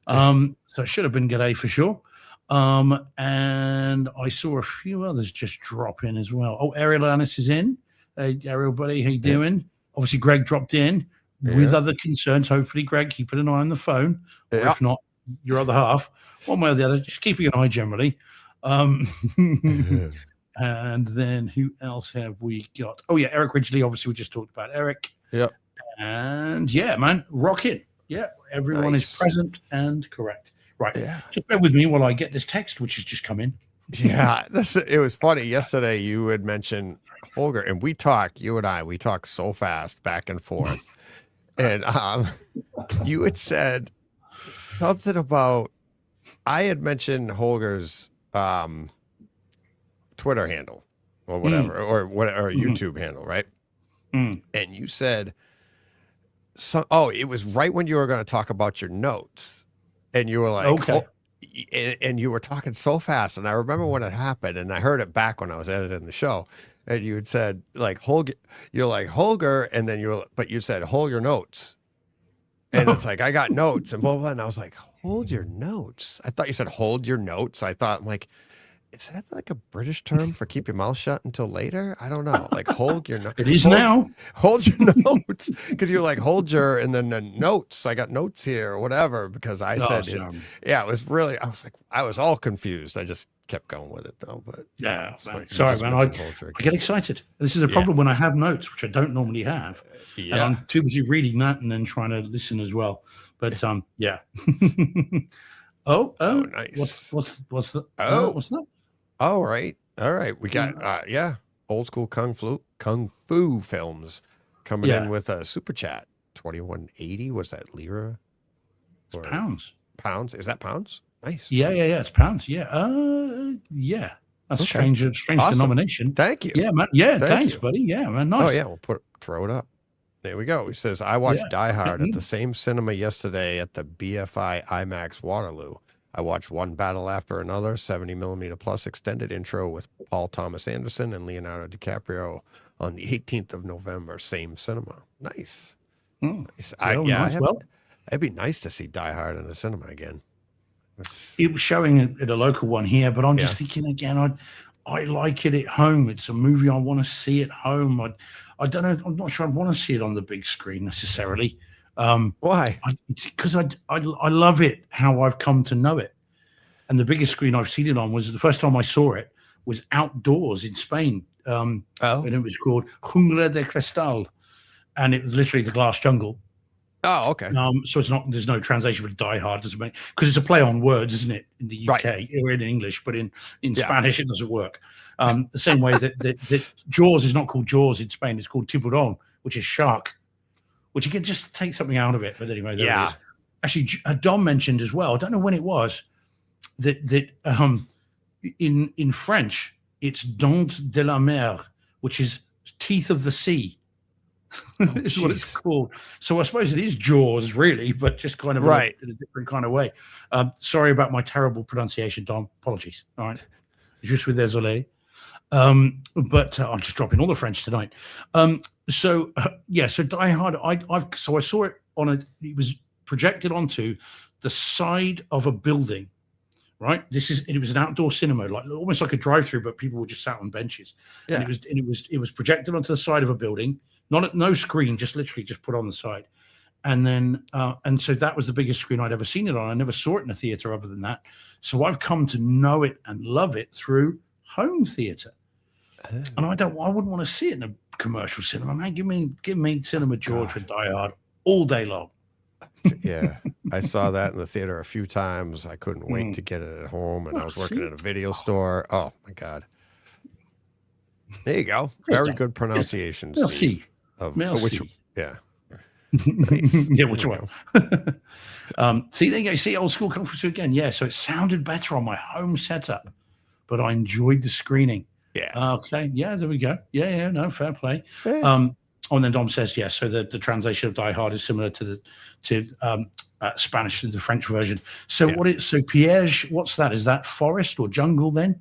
Speaker 2: So it should have been g'day for sure. And I saw a few others just drop in as well. Oh, Ariel Annis is in. Hey, Ariel, buddy, how you doing? Obviously, Greg dropped in with other concerns. Hopefully, Greg, keeping an eye on the phone. Or if not, your other half. One way or the other, just keeping an eye generally. And then who else have we got? Oh, yeah, Eric Ridgely. Obviously, we just talked about Eric.
Speaker 1: Yep.
Speaker 2: And yeah, man, rocking. Yeah, everyone is present and correct. Right. Yeah. Just bear with me while I get this text, which has just come in.
Speaker 1: Yeah, it was funny. Yesterday, you had mentioned Holger, and we talk so fast back and forth. And you had said something about, I had mentioned Holger's Twitter handle or whatever, or YouTube handle, right? And you said, it was right when you were going to talk about your notes, and you were like,
Speaker 2: okay.
Speaker 1: And you were talking so fast, and I remember when it happened, and I heard it back when I was editing the show, and you had said like Holger, you're like Holger, and then you said hold your notes, and it's like I got notes and blah blah, and I was like hold your notes. I thought you said hold your notes. I thought I'm like, is that like a British term for keep your mouth shut until later? I don't know. Like hold your notes.
Speaker 2: It is now.
Speaker 1: Hold your notes, because you're like hold your, and then the notes. I got notes here or whatever, because I said it. Yeah, it was really. I was like, I was all confused. I just kept going with it though. But
Speaker 2: yeah, man. Sorry, man. I get excited. This is a problem when I have notes, which I don't normally have. Yeah. And I'm too busy reading that and then trying to listen as well. But yeah. oh, nice. What's the? What's that?
Speaker 1: All right. We got old school kung fu films coming in with a super chat. 2180. Was that lira?
Speaker 2: Or pounds.
Speaker 1: Pounds. Is that pounds? Nice.
Speaker 2: Yeah. It's pounds. Yeah. That's a strange awesome. Denomination.
Speaker 1: Thank you.
Speaker 2: Yeah, man. Yeah, thanks, buddy. Yeah, man. Nice.
Speaker 1: Oh yeah, we'll throw it up. There we go. He says, I watched Die Hard at the same cinema yesterday at the BFI IMAX Waterloo. I watched one battle after another, 70mm plus extended intro with Paul Thomas Anderson and Leonardo DiCaprio on the 18th of November, same cinema. Nice. Nice. It'd be nice to see Die Hard in the cinema again.
Speaker 2: It was showing at a local one here, but I'm just thinking again, I like it at home. It's a movie I want to see at home. I don't know. I'm not sure I want to see it on the big screen necessarily.
Speaker 1: Why?
Speaker 2: Because I love it how I've come to know it, and the biggest screen I've seen it on was the first time I saw it was outdoors in Spain, and it was called Jungla de Cristal, and it was literally the glass jungle.
Speaker 1: Oh, okay.
Speaker 2: So it's not. There's no translation for Die Hard, doesn't make, because it's a play on words, isn't it? In the UK, or in English, but in Spanish it doesn't work. The same way that Jaws is not called Jaws in Spain; it's called Tiburon, which is shark. Which you can just take something out of it, but anyway, there it is. Actually, Dom mentioned as well. I don't know when it was that in French it's dents de la mer, which is teeth of the sea. Is what it's called. So I suppose it is Jaws, really, but just kind of in a different kind of way. Sorry about my terrible pronunciation, Dom. Apologies. All right, je suis désolé. But I'm just dropping all the French tonight. So Die Hard. I saw it it was projected onto the side of a building, right? It was an outdoor cinema, like almost like a drive-through, but people were just sat on benches. Yeah. And it was projected onto the side of a building, no screen, just literally just put on the side. And then and so that was the biggest screen I'd ever seen it on. I never saw it in a theater other than that. So I've come to know it and love it through home theater. And I wouldn't want to see it in a commercial cinema, man. Give me Cinema George for Die Hard all day long.
Speaker 1: Yeah, I saw that in the theater a few times. I couldn't wait to get it at home, and I was working at a video store. Oh my god! There you go. Very good pronunciation,
Speaker 2: Merci.
Speaker 1: Steve. Of which,
Speaker 2: Merci.
Speaker 1: yeah. Nice.
Speaker 2: Yeah, which
Speaker 1: There we
Speaker 2: one? See, there you go. See, old school Kung Fu 2 again. Yeah, so it sounded better on my home setup, but I enjoyed the screening.
Speaker 1: Yeah.
Speaker 2: Okay. Yeah, there we go. Yeah. No, fair play.
Speaker 1: Yeah.
Speaker 2: Oh, and then Dom says, yeah. So the translation of Die Hard is similar to Spanish to the French version. So
Speaker 1: Yeah.
Speaker 2: so piège? What's that? Is that forest or jungle then?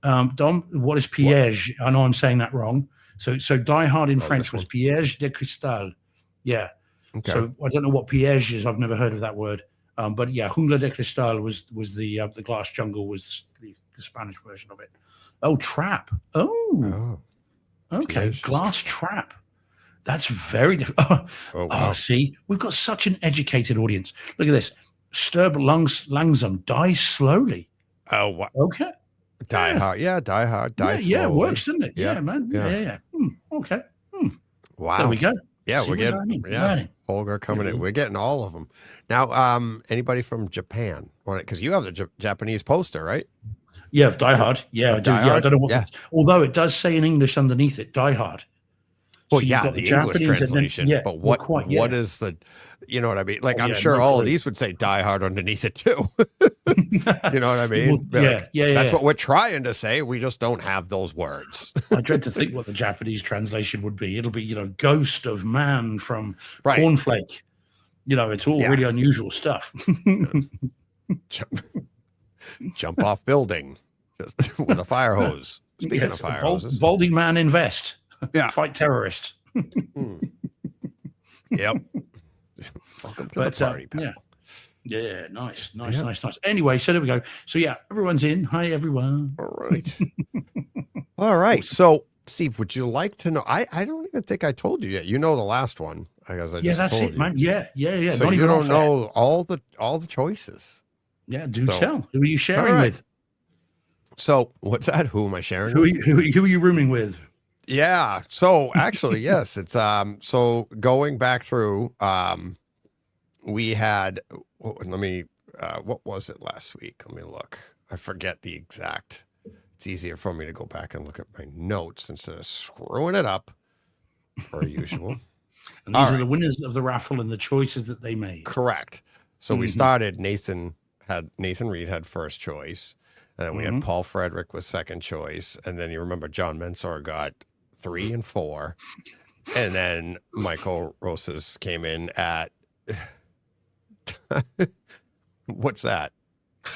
Speaker 2: Dom, what is piège? I know I'm saying that wrong. So Die Hard in French
Speaker 1: this
Speaker 2: was
Speaker 1: one.
Speaker 2: piège de cristal. Yeah.
Speaker 1: Okay.
Speaker 2: So I don't know what piège is. I've never heard of that word. But yeah, jungla de cristal was the glass jungle was the Spanish version of it. Oh, trap. Oh. Okay,
Speaker 1: Piège.
Speaker 2: glass trap. That's very different.
Speaker 1: Oh, wow.
Speaker 2: See, we've got such an educated audience. Look at this. Stirb langsam, die slowly.
Speaker 1: Oh, what?
Speaker 2: Okay.
Speaker 1: Die Hard. Yeah, Die Hard. Die
Speaker 2: Yeah, it
Speaker 1: slowly.
Speaker 2: works, doesn't it?
Speaker 1: Yeah,
Speaker 2: Yeah, man.
Speaker 1: yeah.
Speaker 2: Yeah. Okay.
Speaker 1: Wow.
Speaker 2: There we go.
Speaker 1: Yeah,
Speaker 2: See,
Speaker 1: we're getting
Speaker 2: learning.
Speaker 1: Holger coming in.
Speaker 2: Mhm.
Speaker 1: We're getting all of them now. Anybody from Japan? Because you have the Japanese poster, right?
Speaker 2: Yeah, Die Hard. Yeah, I do.
Speaker 1: Die
Speaker 2: Yeah, I
Speaker 1: Hard?
Speaker 2: don't know what.
Speaker 1: Yeah.
Speaker 2: Although it does say in English underneath it, Die Hard.
Speaker 1: Well,
Speaker 2: So you've
Speaker 1: yeah,
Speaker 2: got
Speaker 1: the English
Speaker 2: Japanese and then-
Speaker 1: translation.
Speaker 2: yeah,
Speaker 1: but
Speaker 2: well,
Speaker 1: what
Speaker 2: yeah.
Speaker 1: is the? You know what I mean? Like,
Speaker 2: Oh,
Speaker 1: I'm
Speaker 2: yeah,
Speaker 1: sure
Speaker 2: no
Speaker 1: all of
Speaker 2: clue.
Speaker 1: these would say Die Hard underneath it too. You know what I mean?
Speaker 2: Well,
Speaker 1: Be
Speaker 2: yeah,
Speaker 1: like,
Speaker 2: yeah.
Speaker 1: That's what we're trying to say. We just don't have those words.
Speaker 2: I dread to think what the Japanese translation would be. It'll be, ghost of man from
Speaker 1: Right.
Speaker 2: Cornflake. It's all
Speaker 1: Yeah.
Speaker 2: really unusual stuff.
Speaker 1: Jump off building just with a fire hose. Speaking
Speaker 2: Yes,
Speaker 1: of fire
Speaker 2: bald-
Speaker 1: hoses.
Speaker 2: balding man in vest.
Speaker 1: Yeah.
Speaker 2: Fight terrorist.
Speaker 1: Yep. Welcome to
Speaker 2: But
Speaker 1: the party, pal.
Speaker 2: yeah, nice.
Speaker 1: Yeah.
Speaker 2: Nice. Anyway, so there we go. So yeah, everyone's in. Hi, everyone.
Speaker 1: All right. All right. So, Steve, would you like to know? I don't even think I told you yet. You know the last one. I guess I
Speaker 2: Yeah,
Speaker 1: just
Speaker 2: that's
Speaker 1: told
Speaker 2: it,
Speaker 1: you.
Speaker 2: man. Yeah.
Speaker 1: So
Speaker 2: Not
Speaker 1: you
Speaker 2: even
Speaker 1: don't
Speaker 2: off air.
Speaker 1: know all the choices.
Speaker 2: Yeah, do
Speaker 1: So-
Speaker 2: tell. Who are you sharing
Speaker 1: All right.
Speaker 2: with?
Speaker 1: So what's that? Who am I sharing?
Speaker 2: Who
Speaker 1: with?
Speaker 2: are you rooming with?
Speaker 1: Yeah. So actually, yes, it's so going back through, we had what was it last week? Let me look. I forget the exact. It's easier for me to go back and look at my notes instead of screwing it up per usual.
Speaker 2: And these
Speaker 1: All
Speaker 2: are
Speaker 1: right.
Speaker 2: the winners of the raffle and the choices that they made.
Speaker 1: Correct. So we
Speaker 2: Mhm.
Speaker 1: started. Nathan Reed had first choice, and then we
Speaker 2: Mhm.
Speaker 1: had Paul Frederick was second choice, and then you remember John Mensor got 3 and 4, and then Michael Rosas came in at. What's that?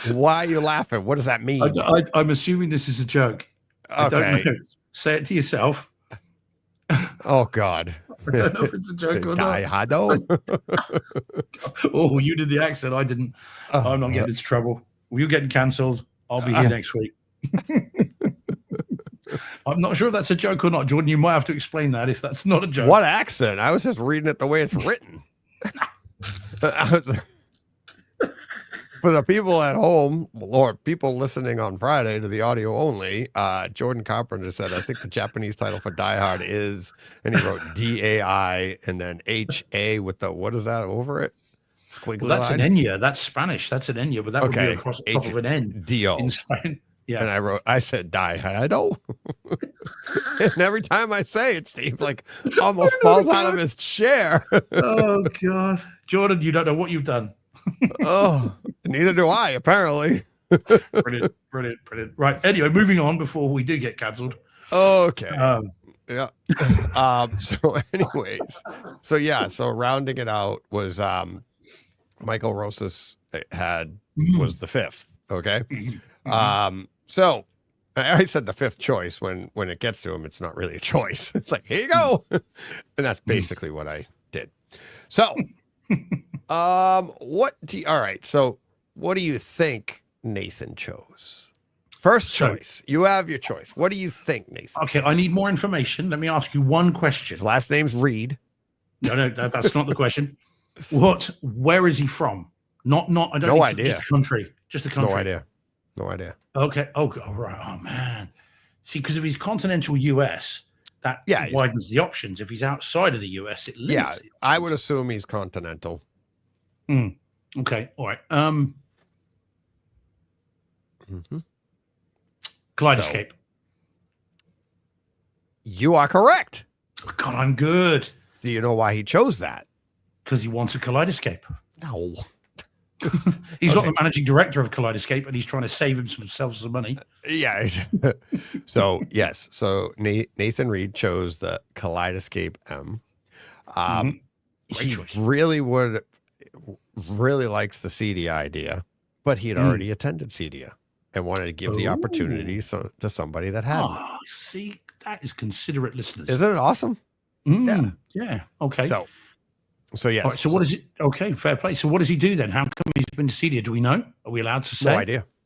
Speaker 1: Why are you laughing? What does that mean?
Speaker 2: I'm assuming this is a joke. I don't
Speaker 1: Okay.
Speaker 2: know. Say it to yourself.
Speaker 1: Oh God.
Speaker 2: I don't know if it's a joke or
Speaker 1: Die
Speaker 2: not.
Speaker 1: Hado.
Speaker 2: Oh, you did the accent. I didn't. I'm not getting into trouble. Well, you're getting cancelled. I'll be here next week. I'm not sure if that's a joke or not, Jordan. You might have to explain that if that's not a joke.
Speaker 1: What accent? I was just reading it the way it's written. For the people at home or people listening on Friday to the audio only, Jordan Carpenter said, I think the Japanese title for Die Hard is, and he wrote DAI and then HA with the, what is that over it? Squiggly
Speaker 2: Well, that's
Speaker 1: line?
Speaker 2: an Enya. That's Spanish. That's an Enya, but that would be
Speaker 1: Okay.
Speaker 2: across the top of an N
Speaker 1: D-O.
Speaker 2: in Spain. Yeah.
Speaker 1: And I said Die Hard. And every time I say it, Steve like almost falls out of his chair.
Speaker 2: Oh God, Jordan, you don't know what you've done.
Speaker 1: Oh, neither do I, apparently.
Speaker 2: Brilliant. Right. Anyway, moving on before we do get cancelled.
Speaker 1: Okay.
Speaker 2: Yeah.
Speaker 1: So anyways, so rounding it out was Michael Rosas was the 5th. Okay. So I said the 5th choice when it gets to him, it's not really a choice. It's like, here you go. And that's basically what I did. So all right. So what do you think Nathan chose? First choice. You have your choice. What do you think, Nathan?
Speaker 2: Okay, I need more information. Let me ask you one question.
Speaker 1: His last name's Reed.
Speaker 2: No, that's not the question. Where is he from? Not. I don't.
Speaker 1: No
Speaker 2: need
Speaker 1: idea.
Speaker 2: Just the country. Just the country.
Speaker 1: No idea.
Speaker 2: Okay. Oh, right. Oh man. See, because if he's continental US, that
Speaker 1: Yeah,
Speaker 2: widens the options. If he's outside of the US, it limits.
Speaker 1: Yeah,
Speaker 2: the
Speaker 1: I
Speaker 2: options.
Speaker 1: would assume he's continental.
Speaker 2: Okay. All right.
Speaker 1: Mhm.
Speaker 2: Kaleidoscape.
Speaker 1: You are correct.
Speaker 2: Oh, God, I'm good.
Speaker 1: Do you know why he chose that?
Speaker 2: Because he wants a Kaleidoscape.
Speaker 1: No.
Speaker 2: He's not
Speaker 1: Okay.
Speaker 2: the managing director of Kaleidoscape, and he's trying to save himself some money.
Speaker 1: Yeah. So yes. So Nathan Reed chose the Kaleidoscape M.
Speaker 2: Great
Speaker 1: He
Speaker 2: choice.
Speaker 1: really likes the Cedia idea, but he had already attended Cedia and wanted to give the opportunity to somebody that hadn't.
Speaker 2: Oh, see, that is considerate listeners.
Speaker 1: Isn't it awesome?
Speaker 2: Yeah. Okay.
Speaker 1: So yes.
Speaker 2: All right, so what is it? Okay, fair play. So what does he do then? How come he's been to Cedia? Do we know? Are we allowed to say?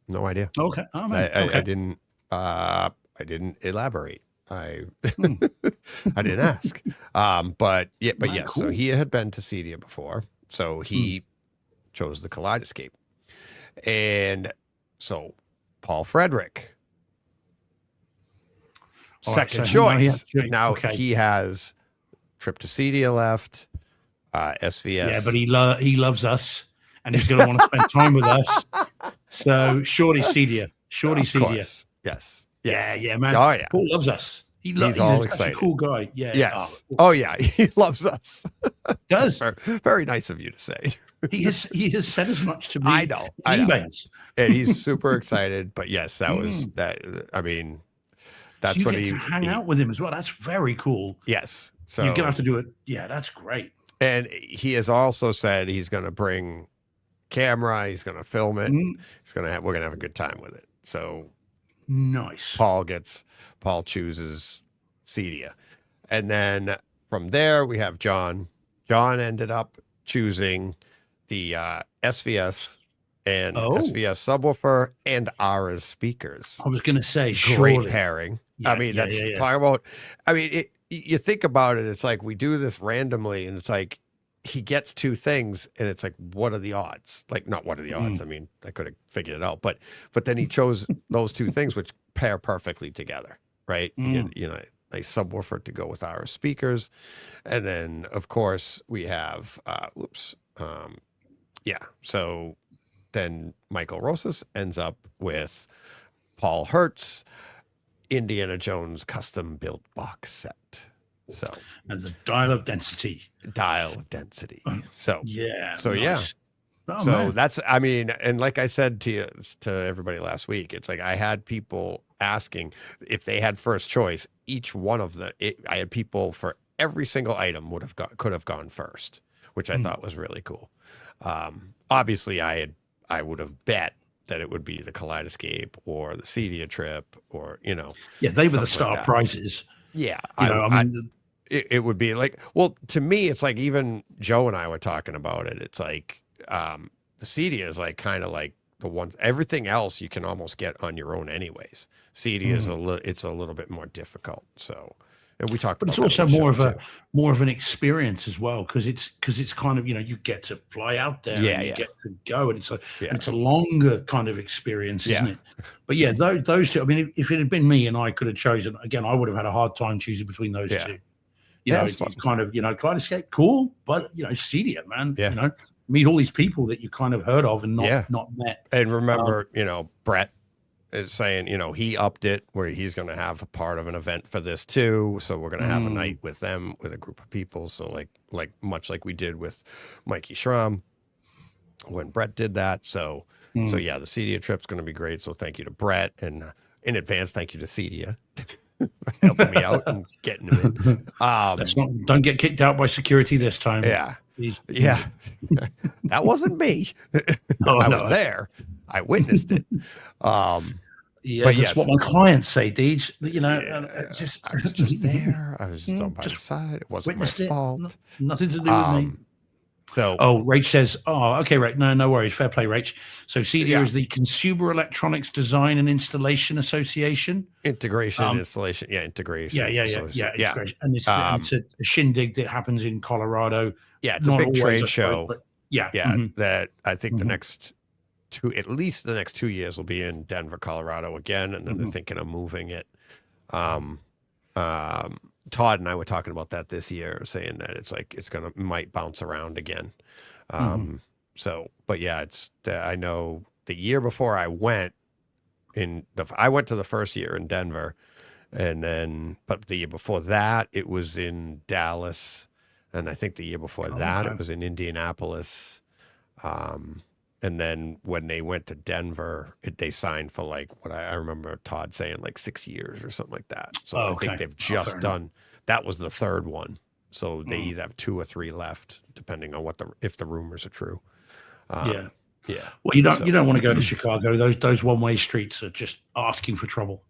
Speaker 1: No idea.
Speaker 2: Okay. Oh, man.
Speaker 1: Okay. I didn't elaborate. I I didn't ask. But yes.
Speaker 2: Cool.
Speaker 1: So he had been to Cedia before, so he chose the Kaleidoscape, and so Paul Frederick, second choice. Now he has trip to Cedia left. SVS.
Speaker 2: Yeah, but he loves us, and he's going to want to spend time with us. So shorty Cedia.
Speaker 1: Yes.
Speaker 2: Yeah, man.
Speaker 1: Oh yeah.
Speaker 2: Paul loves us. He's
Speaker 1: all
Speaker 2: such
Speaker 1: excited.
Speaker 2: a cool guy. Yeah.
Speaker 1: Yes. Oh yeah. He loves us.
Speaker 2: Does.
Speaker 1: Very nice of you to say.
Speaker 2: He has said as much to me.
Speaker 1: I know.
Speaker 2: Emails.
Speaker 1: And he's super excited. But yes, that was that. I mean, that's
Speaker 2: so you
Speaker 1: what
Speaker 2: get
Speaker 1: he
Speaker 2: to hang out with him as well. That's very cool.
Speaker 1: Yes. So
Speaker 2: you're gonna have to do it. Yeah, that's great.
Speaker 1: And he has also said he's going to bring camera. He's going to film it. We're going to have a good time with it. So
Speaker 2: nice.
Speaker 1: Paul chooses Cedia. And then from there we have John. John ended up choosing the SVS and SVS subwoofer and Ara's speakers.
Speaker 2: I was going to say,
Speaker 1: great pairing. Yeah, I mean, talk about, I mean, you think about it, it's like we do this randomly and it's like he gets two things and it's like, what are the odds? Like, not what are the odds? I mean, I could have figured it out, but then he chose those two things which pair perfectly together, right? You know, nice subwoofer to go with our speakers. And then of course we have, so then Michael Rosas ends up with Paul Hertz, Indiana Jones custom built box set. So
Speaker 2: and the dial of density. So yeah.
Speaker 1: So
Speaker 2: nice.
Speaker 1: yeah.
Speaker 2: Oh,
Speaker 1: so
Speaker 2: man.
Speaker 1: that's, I mean, and like I said to everybody last week, it's like I had people asking if they had first choice. Each one of them, I had people for every single item could have gone first, which I thought was really cool. Obviously, I would have bet that it would be the Kaleidoscape or the Cedia trip, or
Speaker 2: yeah, they were the star prizes.
Speaker 1: Yeah, it would be like, well, to me, it's like even Joe and I were talking about it. It's like the Cedia is like kind of like the ones. Everything else you can almost get on your own, anyways. Cedia is it's a little bit more difficult. So. And we talked,
Speaker 2: but it's also more of an experience as well, because it's kind of, you get to fly out there, and you get to go, and it's a longer kind of experience, isn't it? But yeah, those two. I mean, if it had been me and I could have chosen again, I would have had a hard time choosing between those two. It's kind of Kaleidoscape, cool, but Cedia, man, meet all these people that you kind of heard of and not met.
Speaker 1: And remember, Brett is saying, he upped it where he's going to have a part of an event for this too. So we're going to have a night with them, with a group of people. So like much like we did with Mikey Schramm when Brett did that. So yeah, the Cedia trip's going to be great. So thank you to Brett, and in advance, thank you to Cedia helping me out and getting him in.
Speaker 2: Don't get kicked out by security this time.
Speaker 1: Yeah. Yeah. That wasn't me. I was there. I witnessed it.
Speaker 2: Yeah,
Speaker 1: but
Speaker 2: that's what my clients say, Deej.
Speaker 1: I was just there. I was just on my side. It wasn't my fault.
Speaker 2: Nothing to do with me.
Speaker 1: So,
Speaker 2: Rach says, okay, right. No worries. Fair play, Rach. So Cedia is the Consumer Electronics Design and Installation Association.
Speaker 1: Integration, installation. Yeah, integration.
Speaker 2: Yeah. Integration. And it's a shindig that happens in Colorado.
Speaker 1: Yeah, it's a big trade show.
Speaker 2: But
Speaker 1: that I think at least the next 2 years will be in Denver, Colorado again, and then they're thinking of moving it. Todd and I were talking about that this year, saying that it's like might bounce around again. So, but yeah, I know the year before I went I went to the first year in Denver, and then, but the year before that, it was in Dallas. And I think the year before that,
Speaker 2: Okay.
Speaker 1: it was in Indianapolis. And then when they went to Denver, they signed for like what I remember Todd saying, like 6 years or something like that. So I think they've just
Speaker 2: fair
Speaker 1: done, that was the third one. So they
Speaker 2: Mm.
Speaker 1: either have 2 or 3 left, depending on if the rumors are true.
Speaker 2: Yeah.
Speaker 1: Yeah.
Speaker 2: Well, you don't
Speaker 1: So-
Speaker 2: you don't want to go to Chicago. Those one-way streets are just asking for trouble.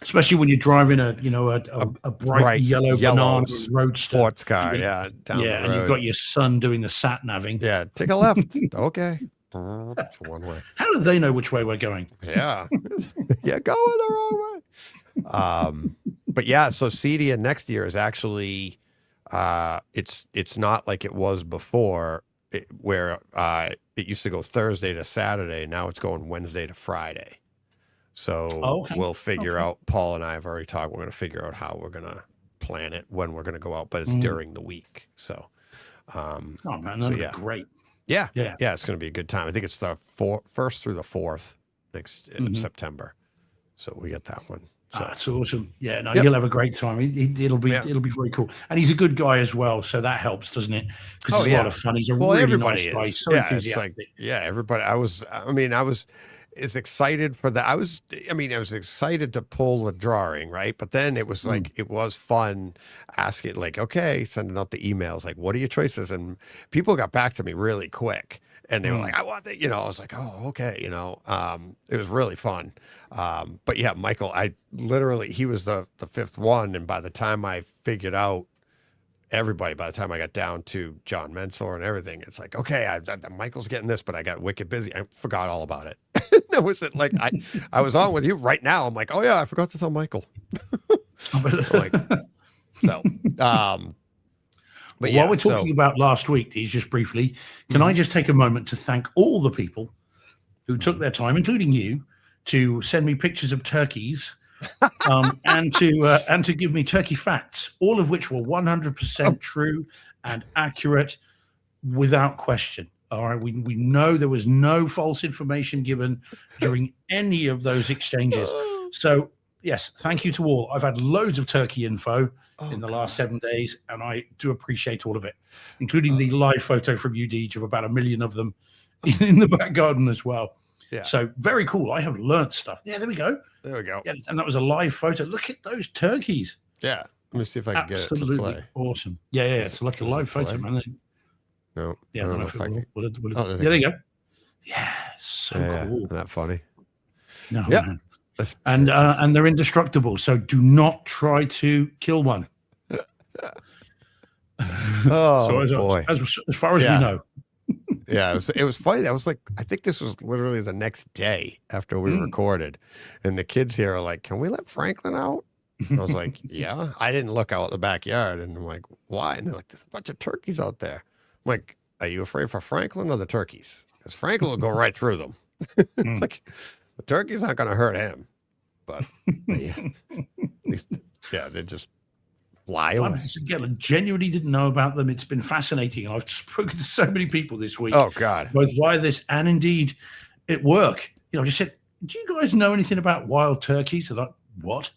Speaker 2: Especially when you're driving a bright
Speaker 1: bright
Speaker 2: yellow
Speaker 1: yellow
Speaker 2: banana roadster.
Speaker 1: Sports car,
Speaker 2: You-
Speaker 1: yeah. Down
Speaker 2: Yeah,
Speaker 1: the
Speaker 2: and you've
Speaker 1: road.
Speaker 2: got your son doing the sat naving.
Speaker 1: Yeah, take a left. Okay. It's one way.
Speaker 2: How do they know which way we're going?
Speaker 1: Yeah. Yeah, going the wrong way. But yeah, so CEDIA next year is actually it's not like it was before where it used to go Thursday to Saturday. Now it's going Wednesday to Friday. So
Speaker 2: Okay.
Speaker 1: we'll figure out, Paul and I have already talked, we're going to figure out how we're going to plan it, when we're going to go out, but it's during the week. So,
Speaker 2: Oh man,
Speaker 1: So,
Speaker 2: that'd
Speaker 1: yeah.
Speaker 2: be great.
Speaker 1: yeah,
Speaker 2: Yeah.
Speaker 1: it's going to be a good time. I think it's the 1st through the 4th next
Speaker 2: Mhm.
Speaker 1: September. So we get that one. So
Speaker 2: That's awesome. Yeah, no,
Speaker 1: Yep.
Speaker 2: you'll have a great time. It'll be
Speaker 1: Yeah.
Speaker 2: it'll be very cool. And he's a good guy as well, so that helps, doesn't it? Because
Speaker 1: Oh,
Speaker 2: he's a
Speaker 1: yeah.
Speaker 2: lot of fun. He's a
Speaker 1: well,
Speaker 2: really
Speaker 1: everybody
Speaker 2: nice guy.
Speaker 1: is.
Speaker 2: So
Speaker 1: Yeah, it's
Speaker 2: enthusiastic.
Speaker 1: like, yeah, everybody. I was as excited for that. I was excited to pull the drawing, right? But then it was like, it was fun asking, like, okay, sending out the emails, like, what are your choices? And people got back to me really quick. And they were like, I want that, I was like, oh, okay. It was really fun. But yeah, Michael, he was the 5th one. And by the time I figured out everybody, by the time I got down to John Mensor and everything, it's like, okay, Michael's getting this, but I got wicked busy. I forgot all about it. That was it. Like I was on with you right now. I'm like, oh yeah, I forgot to tell Michael. Like, so, but yeah,
Speaker 2: while we're talking about last week, Deej, just briefly, can I just take a moment to thank all the people who took their time, including you, to send me pictures of turkeys and to give me turkey facts, all of which were 100% true and accurate without question. All right, we know there was no false information given during any of those exchanges. So yes, thank you to all. I've had loads of turkey info in the last 7 days, and I do appreciate all of it, including the live photo from UD of about 1 million of them in the back garden as well.
Speaker 1: Yeah.
Speaker 2: So very cool. I have learnt stuff. Yeah, there we go.
Speaker 1: There we go.
Speaker 2: Yeah, and that was a live photo. Look at those turkeys.
Speaker 1: Yeah. Let me see if I can get it to
Speaker 2: Absolutely
Speaker 1: play.
Speaker 2: awesome. Yeah. It's like a
Speaker 1: Does it
Speaker 2: live photo,
Speaker 1: play?
Speaker 2: man.
Speaker 1: No.
Speaker 2: Yeah, I don't know if
Speaker 1: I
Speaker 2: it
Speaker 1: can.
Speaker 2: will.
Speaker 1: Oh,
Speaker 2: There you go. Yeah, so
Speaker 1: Yeah,
Speaker 2: cool.
Speaker 1: Isn't that funny?
Speaker 2: No,
Speaker 1: Yep.
Speaker 2: man.
Speaker 1: That's
Speaker 2: And they're indestructible. So do not try to kill one.
Speaker 1: oh
Speaker 2: So
Speaker 1: boy.
Speaker 2: as far as
Speaker 1: Yeah.
Speaker 2: we know.
Speaker 1: Yeah, it was funny. That was like, I think this was literally the next day after we recorded, and the kids here are like, "Can we let Franklin out?" I was like, "Yeah." I didn't look out the backyard, and I'm like, "Why?" And they're like, "There's a bunch of turkeys out there." I'm like, "Are you afraid for Franklin or the turkeys? Because Franklin will go right through them." It's like the turkeys aren't going to hurt him, but yeah, at least, yeah, they just fly away.
Speaker 2: Again, I genuinely didn't know about them. It's been fascinating. I've spoken to so many people this week,
Speaker 1: Oh God.
Speaker 2: both via this and indeed at work. Just said, "Do you guys know anything about wild turkeys?" They're like, "What?"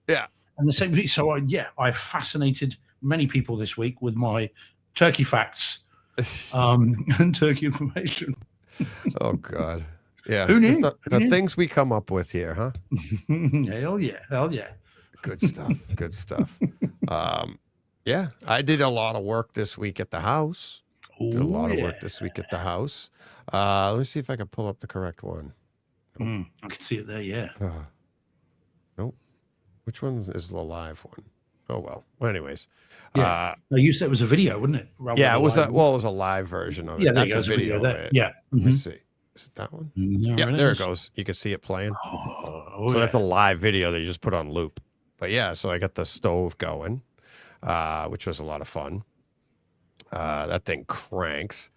Speaker 1: Yeah.
Speaker 2: And the same. So I've fascinated many people this week with my turkey facts and turkey information.
Speaker 1: Oh God. Yeah.
Speaker 2: Who knew?
Speaker 1: The
Speaker 2: Who knew?
Speaker 1: things we come up with here, huh?
Speaker 2: Hell yeah.
Speaker 1: Good stuff. Good stuff. Yeah, I did a lot of work this week at the house. Did a lot of work this week at the house. Let me see if I can pull up the correct one.
Speaker 2: I can see it there. Yeah.
Speaker 1: Nope. Which one is the live one? Oh well. Well, anyways.
Speaker 2: Yeah. No, you said it was a video, wasn't it? Rather
Speaker 1: Yeah,
Speaker 2: than
Speaker 1: it was
Speaker 2: live.
Speaker 1: it was a live version of it.
Speaker 2: Yeah, there
Speaker 1: That's
Speaker 2: you go.
Speaker 1: a video.
Speaker 2: there.
Speaker 1: Right?
Speaker 2: Yeah.
Speaker 1: Let me
Speaker 2: Mhm.
Speaker 1: see. Is it that one?
Speaker 2: There
Speaker 1: Yeah, there it
Speaker 2: is.
Speaker 1: goes. You can see it playing.
Speaker 2: Oh,
Speaker 1: So
Speaker 2: yeah.
Speaker 1: that's a live video that you just put on loop. But yeah, so I got the stove going, which was a lot of fun. That thing cranks,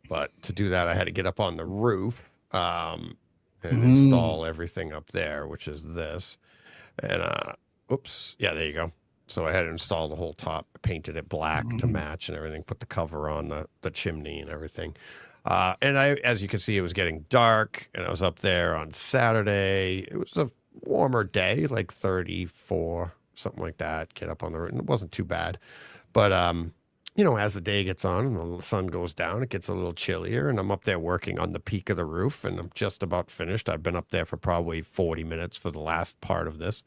Speaker 1: but to do that, I had to get up on the roof and install everything up there, which is this. And oops, yeah, there you go. So I had to install the whole top, painted it black to match and everything, put the cover on the chimney and everything. And as you can see, it was getting dark, and I was up there on Saturday. It was a warmer day, like 34, something like that. Get up on the roof, and it wasn't too bad. But as the day gets on and the sun goes down, it gets a little chillier, and I'm up there working on the peak of the roof, and I'm just about finished. I've been up there for probably 40 minutes for the last part of this.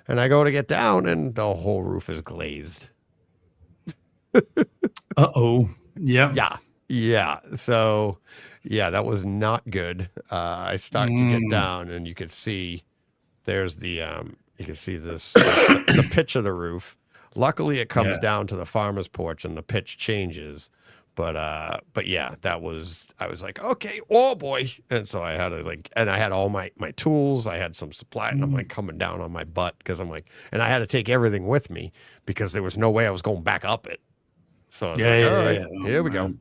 Speaker 1: And I go to get down, and the whole roof is glazed.
Speaker 2: Uh-oh. Yeah.
Speaker 1: Yeah. So, that was not good. I start to get down, and you can see there's the you can see this the pitch of the roof. Luckily, it comes down to the farmer's porch, and the pitch changes. But yeah, I was like, okay, oh boy. And so I had to and I had all my tools, I had some supply, and I'm like coming down on my butt because I'm like, and I had to take everything with me because there was no way I was going back up it. So I was all right, here we go.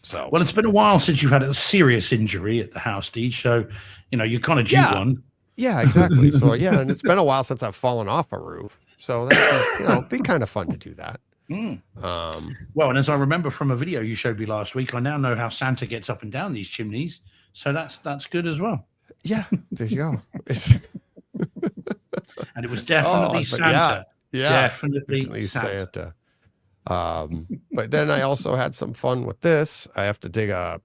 Speaker 1: So,
Speaker 2: well, it's been a while since you've had a serious injury at the house, Deej. So, you're kind of due one.
Speaker 1: Yeah, exactly. So and it's been a while since I've fallen off a roof. So that it'd be kind of fun to do that.
Speaker 2: Well, and as I remember from a video you showed me last week, I now know how Santa gets up and down these chimneys. So that's good as well.
Speaker 1: Yeah, there you go.
Speaker 2: And it was definitely Santa.
Speaker 1: Yeah,
Speaker 2: definitely Santa.
Speaker 1: But then I also had some fun with this. I have to dig a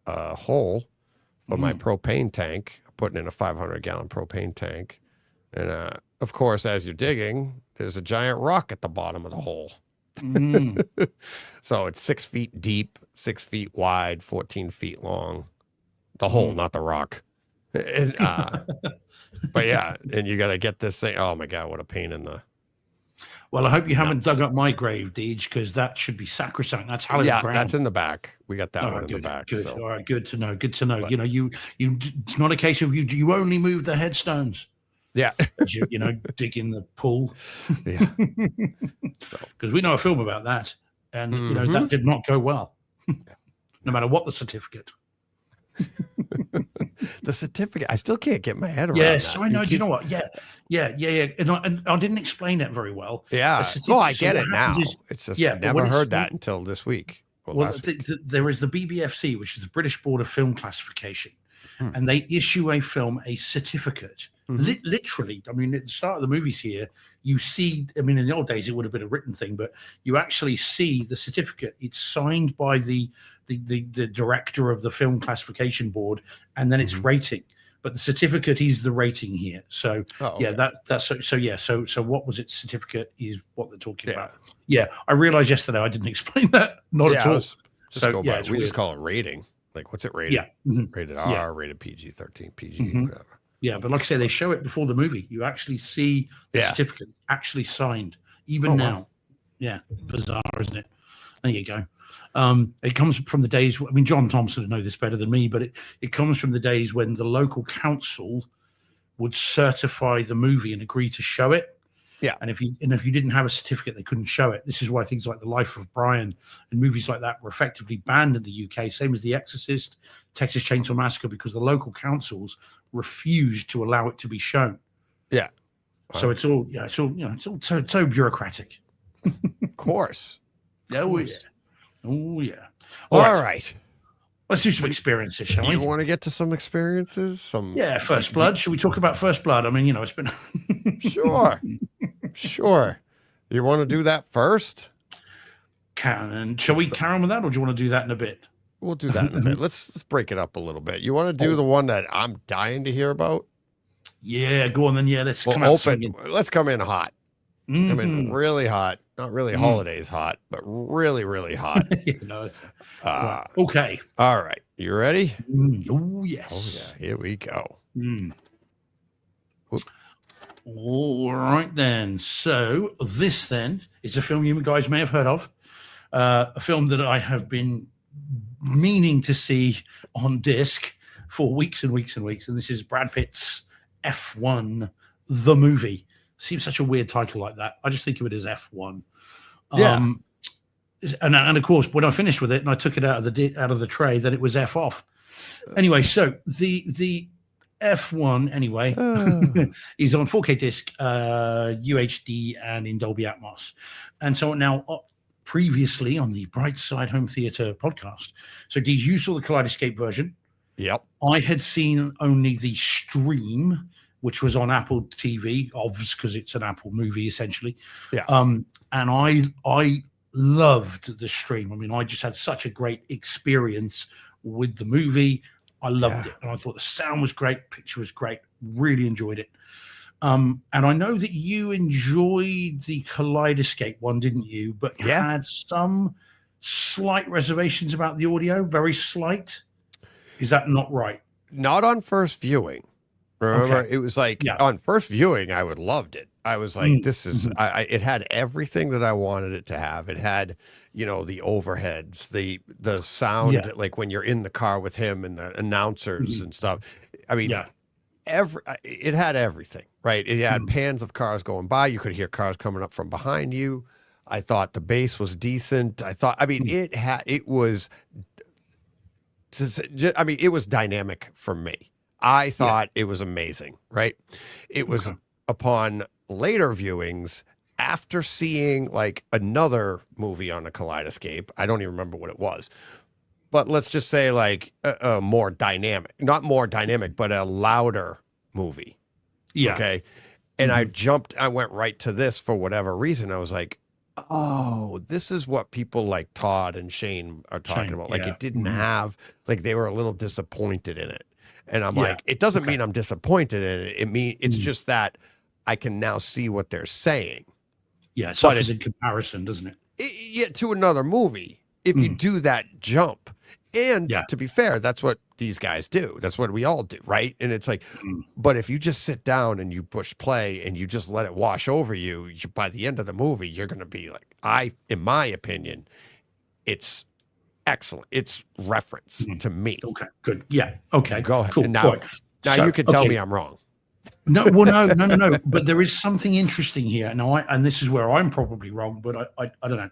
Speaker 1: hole for my propane tank. I'm putting in a 500-gallon propane tank. And of course, as you're digging, there's a giant rock at the bottom of the hole. So it's 6 feet deep, 6 feet wide, 14 feet long. The hole, not the rock. And, but yeah, and you got to get this thing. Oh my God, what a pain in the.
Speaker 2: Well, I hope you haven't dug up my grave, Deej, because that should be sacrosanct. That's hallowed ground.
Speaker 1: That's in the back. We got that one in the back.
Speaker 2: Good.
Speaker 1: So.
Speaker 2: All right, good to know. Good to know. But, it's not a case of you only move the headstones.
Speaker 1: Yeah.
Speaker 2: Dig in the pool.
Speaker 1: Yeah.
Speaker 2: Because we know a film about that. And, that did not go well. No matter what the certificate.
Speaker 1: The certificate. I still can't get my head around
Speaker 2: Yes,
Speaker 1: that.
Speaker 2: I know. Do you know what? Yeah. And I didn't explain that very well.
Speaker 1: Yeah. I get it now. It's just never heard that until this week. Last week.
Speaker 2: There is the BBFC, which is the British Board of Film Classification. And they issue a film a certificate. Literally, I mean, at the start of the movies here, you see, I mean, in the old days, it would have been a written thing, but you actually see the certificate. It's signed by the director of the film classification board, and then it's rating. But the certificate is the rating here. So, so what was its certificate is what they're talking about. Yeah, I realized yesterday I didn't explain that. Not at all.
Speaker 1: We just call it rating. Like, what's it rated?
Speaker 2: Yeah.
Speaker 1: Rated R, rated PG-13, PG, whatever.
Speaker 2: Yeah, but like I say, they show it before the movie. You actually see the certificate actually signed, even now. Wow. Yeah, bizarre, isn't it? There you go. It comes from the days, I mean, John Thompson would know this better than me, but it comes from the days when the local council would certify the movie and agree to show it.
Speaker 1: Yeah.
Speaker 2: And if you didn't have a certificate, they couldn't show it. This is why things like The Life of Brian and movies like that were effectively banned in the UK, same as The Exorcist, Texas Chainsaw Massacre, because the local councils refused to allow it to be shown.
Speaker 1: Yeah.
Speaker 2: So it's all so bureaucratic.
Speaker 1: Of course.
Speaker 2: Oh yeah.
Speaker 1: All right.
Speaker 2: Let's do some experiences, shall we?
Speaker 1: You want to get to some experiences?
Speaker 2: First Blood. Should we talk about First Blood? I mean, it's been
Speaker 1: Sure. You want to do that first?
Speaker 2: Shall we carry on with that, or do you want to do that in a bit?
Speaker 1: We'll do that in a bit. Let's break it up a little bit. You want to do the one that I'm dying to hear about?
Speaker 2: Yeah, go on then. Yeah, let's come
Speaker 1: in hot. Come in really hot. Not really holidays hot, but really, really hot.
Speaker 2: Okay.
Speaker 1: All right. You ready?
Speaker 2: Oh, yes.
Speaker 1: Oh, yeah. Here we go.
Speaker 2: All right, then. So this, then, is a film you guys may have heard of. A film that I have been meaning to see on disc for weeks and weeks and weeks. And this is Brad Pitt's F1, the movie. Seems such a weird title like that. I just think of it as F1.
Speaker 1: Yeah.
Speaker 2: And of course, when I finished with it and I took it out of the tray, then it was F off. Anyway, so the F1 anyway is on 4K disc, UHD, and in Dolby Atmos. And so now, previously on the Bright Side Home Theater podcast, so Deej, you saw the Kaleidoscape version.
Speaker 1: Yep.
Speaker 2: I had seen only the stream, which was on Apple TV, obviously, because it's an Apple movie essentially.
Speaker 1: Yeah.
Speaker 2: And I loved the stream. I mean, I just had such a great experience with the movie. I loved it, and I thought the sound was great, picture was great, really enjoyed it. And I know that you enjoyed the Kaleidoscape one, didn't you? But had some slight reservations about the audio, very slight. Is that not right?
Speaker 1: Not on first viewing. Remember, it was like on first viewing, I would loved it. I was like, this is, it had everything that I wanted it to have. It had, you know, the overheads, the sound, like when you're in the car with him and the announcers and stuff. I mean, it had everything, right? It had pans of cars going by. You could hear cars coming up from behind you. I thought the bass was decent. I mean, it was dynamic for me. I thought it was amazing, right? It was upon later viewings, after seeing like another movie on the Kaleidoscape, I don't even remember what it was, but let's just say like a more dynamic, not more dynamic, but a louder movie. Yeah. Okay. And I went right to this for whatever reason. I was like, oh, this is what people like Todd and Shane are talking about. Like it didn't have, like they were a little disappointed in it. And I'm like, it doesn't mean I'm disappointed in it. It means it's just that I can now see what they're saying.
Speaker 2: Yeah, it suffers in comparison, doesn't it?
Speaker 1: Yeah, to another movie, if you do that jump. And to be fair, that's what these guys do. That's what we all do, right? And it's like, but if you just sit down and you push play and you just let it wash over you, by the end of the movie, you're going to be like, in my opinion, it's excellent. It's reference to me.
Speaker 2: Okay, good. Yeah. Okay.
Speaker 1: Go ahead.
Speaker 2: Cool.
Speaker 1: And now you can tell me I'm wrong.
Speaker 2: No. But there is something interesting here. Now, and this is where I'm probably wrong, but I don't know.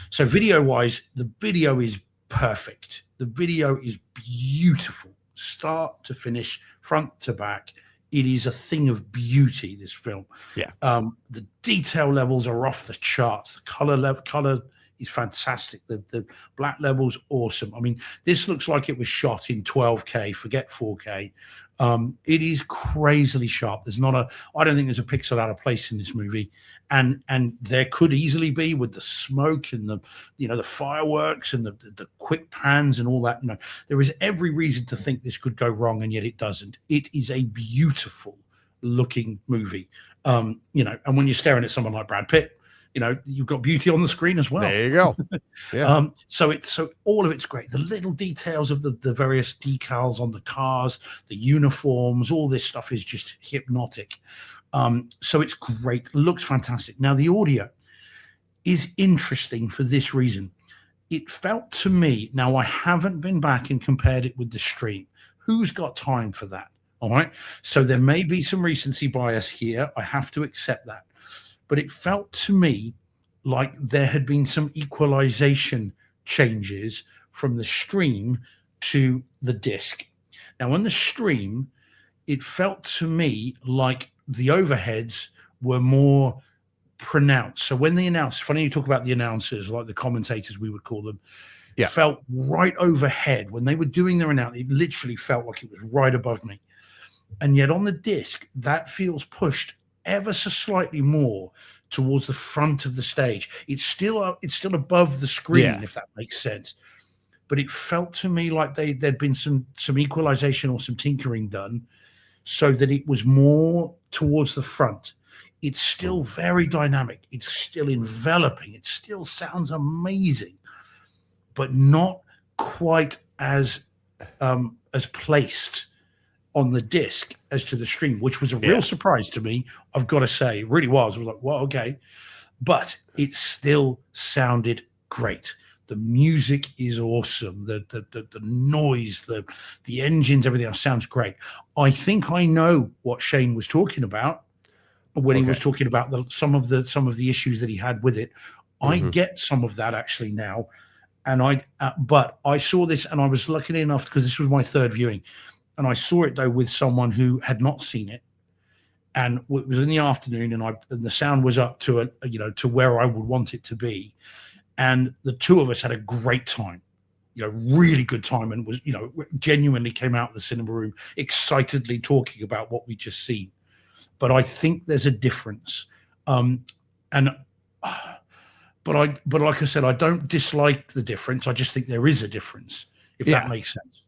Speaker 2: So video-wise, the video is perfect. The video is beautiful, start to finish, front to back. It is a thing of beauty, this film.
Speaker 1: Yeah.
Speaker 2: The detail levels are off the charts. The color is fantastic. The black level's awesome. I mean, this looks like it was shot in 12K, forget 4K. It is crazily sharp. I don't think there's a pixel out of place in this movie. And there could easily be, with the smoke and the fireworks and the quick pans and all that. There is every reason to think this could go wrong, and yet it doesn't. It is a beautiful looking movie. And when you're staring at someone like Brad Pitt, you've got beauty on the screen as well.
Speaker 1: There you go. Yeah.
Speaker 2: So all of it's great. The little details of the various decals on the cars, the uniforms, all this stuff is just hypnotic. So it's great. Looks fantastic. Now the audio is interesting for this reason. It felt to me, now I haven't been back and compared it with the stream. Who's got time for that? All right. So there may be some recency bias here. I have to accept that. But it felt to me like there had been some equalization changes from the stream to the disc. Now, on the stream, it felt to me like the overheads were more pronounced. So when the announcers, funny you talk about the announcers, like the commentators, we would call them, felt right overhead. When they were doing their announcement, it literally felt like it was right above me. And yet on the disc, that feels pushed ever so slightly more towards the front of the stage. It's still above the screen, if that makes sense. But it felt to me like there'd been some equalization or some tinkering done so that it was more towards the front. It's still very dynamic. It's still enveloping. It still sounds amazing, but not quite as placed on the disc as to the stream, which was a real surprise to me. I've got to say, it really was. I was like, well, okay. But it still sounded great. The music is awesome. The noise, the engines, everything else sounds great. I think I know what Shane was talking about when he was talking about some of the issues that he had with it. I get some of that actually now. And but I saw this and I was lucky enough, because this was my third viewing. and I saw it though with someone who had not seen it, and it was in the afternoon, and the sound was up to to where I would want it to be, and the two of us had a great time, really good time, and was genuinely came out of the cinema room excitedly talking about what we just seen. But I think there's a difference, and. But like I said, I don't dislike the difference. I just think there is a difference, if that makes sense.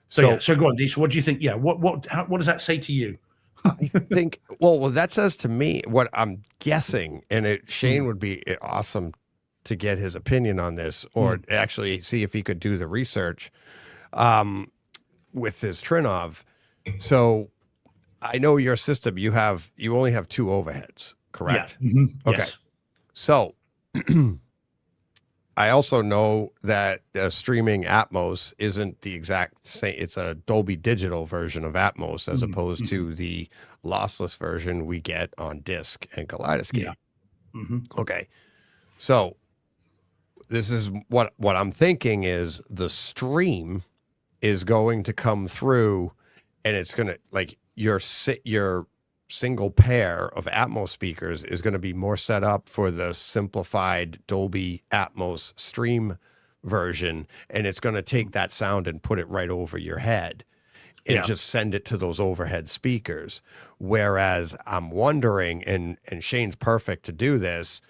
Speaker 2: So go on, Dee. So what do you think? Yeah, what does that say to you?
Speaker 1: I think well, that says to me what I'm guessing, and Shane would be awesome to get his opinion on this, or actually see if he could do the research with his Trinnov. So I know your system. You only have two overheads, correct?
Speaker 2: Yeah. Mm-hmm.
Speaker 1: Okay.
Speaker 2: Yes.
Speaker 1: So I also know that streaming Atmos isn't the exact same. It's a Dolby Digital version of Atmos as opposed to the lossless version we get on disc and Kaleidoscope.
Speaker 2: Yeah. Mm-hmm.
Speaker 1: Okay. So this is what I'm thinking is the stream is going to come through, and it's going to, like, your single pair of Atmos speakers is going to be more set up for the simplified Dolby Atmos stream version, and it's going to take that sound and put it right over your head and just send it to those overhead speakers. Whereas I'm wondering, and Shane's perfect to do this,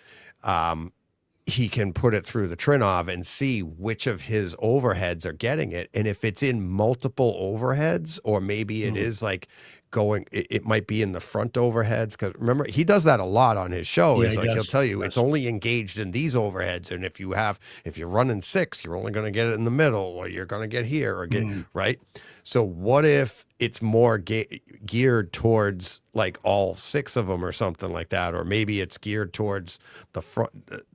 Speaker 1: he can put it through the Trinnov and see which of his overheads are getting it, and if it's in multiple overheads, or maybe it is like it might be in the front overheads, because remember, he does that a lot on his show. He'll tell you it's only engaged in these overheads, and if you're running 6, you're only going to get it in the middle, or you're going to get here or get right. So what if it's more geared towards like all 6 of them or something like that, or maybe it's geared towards the front,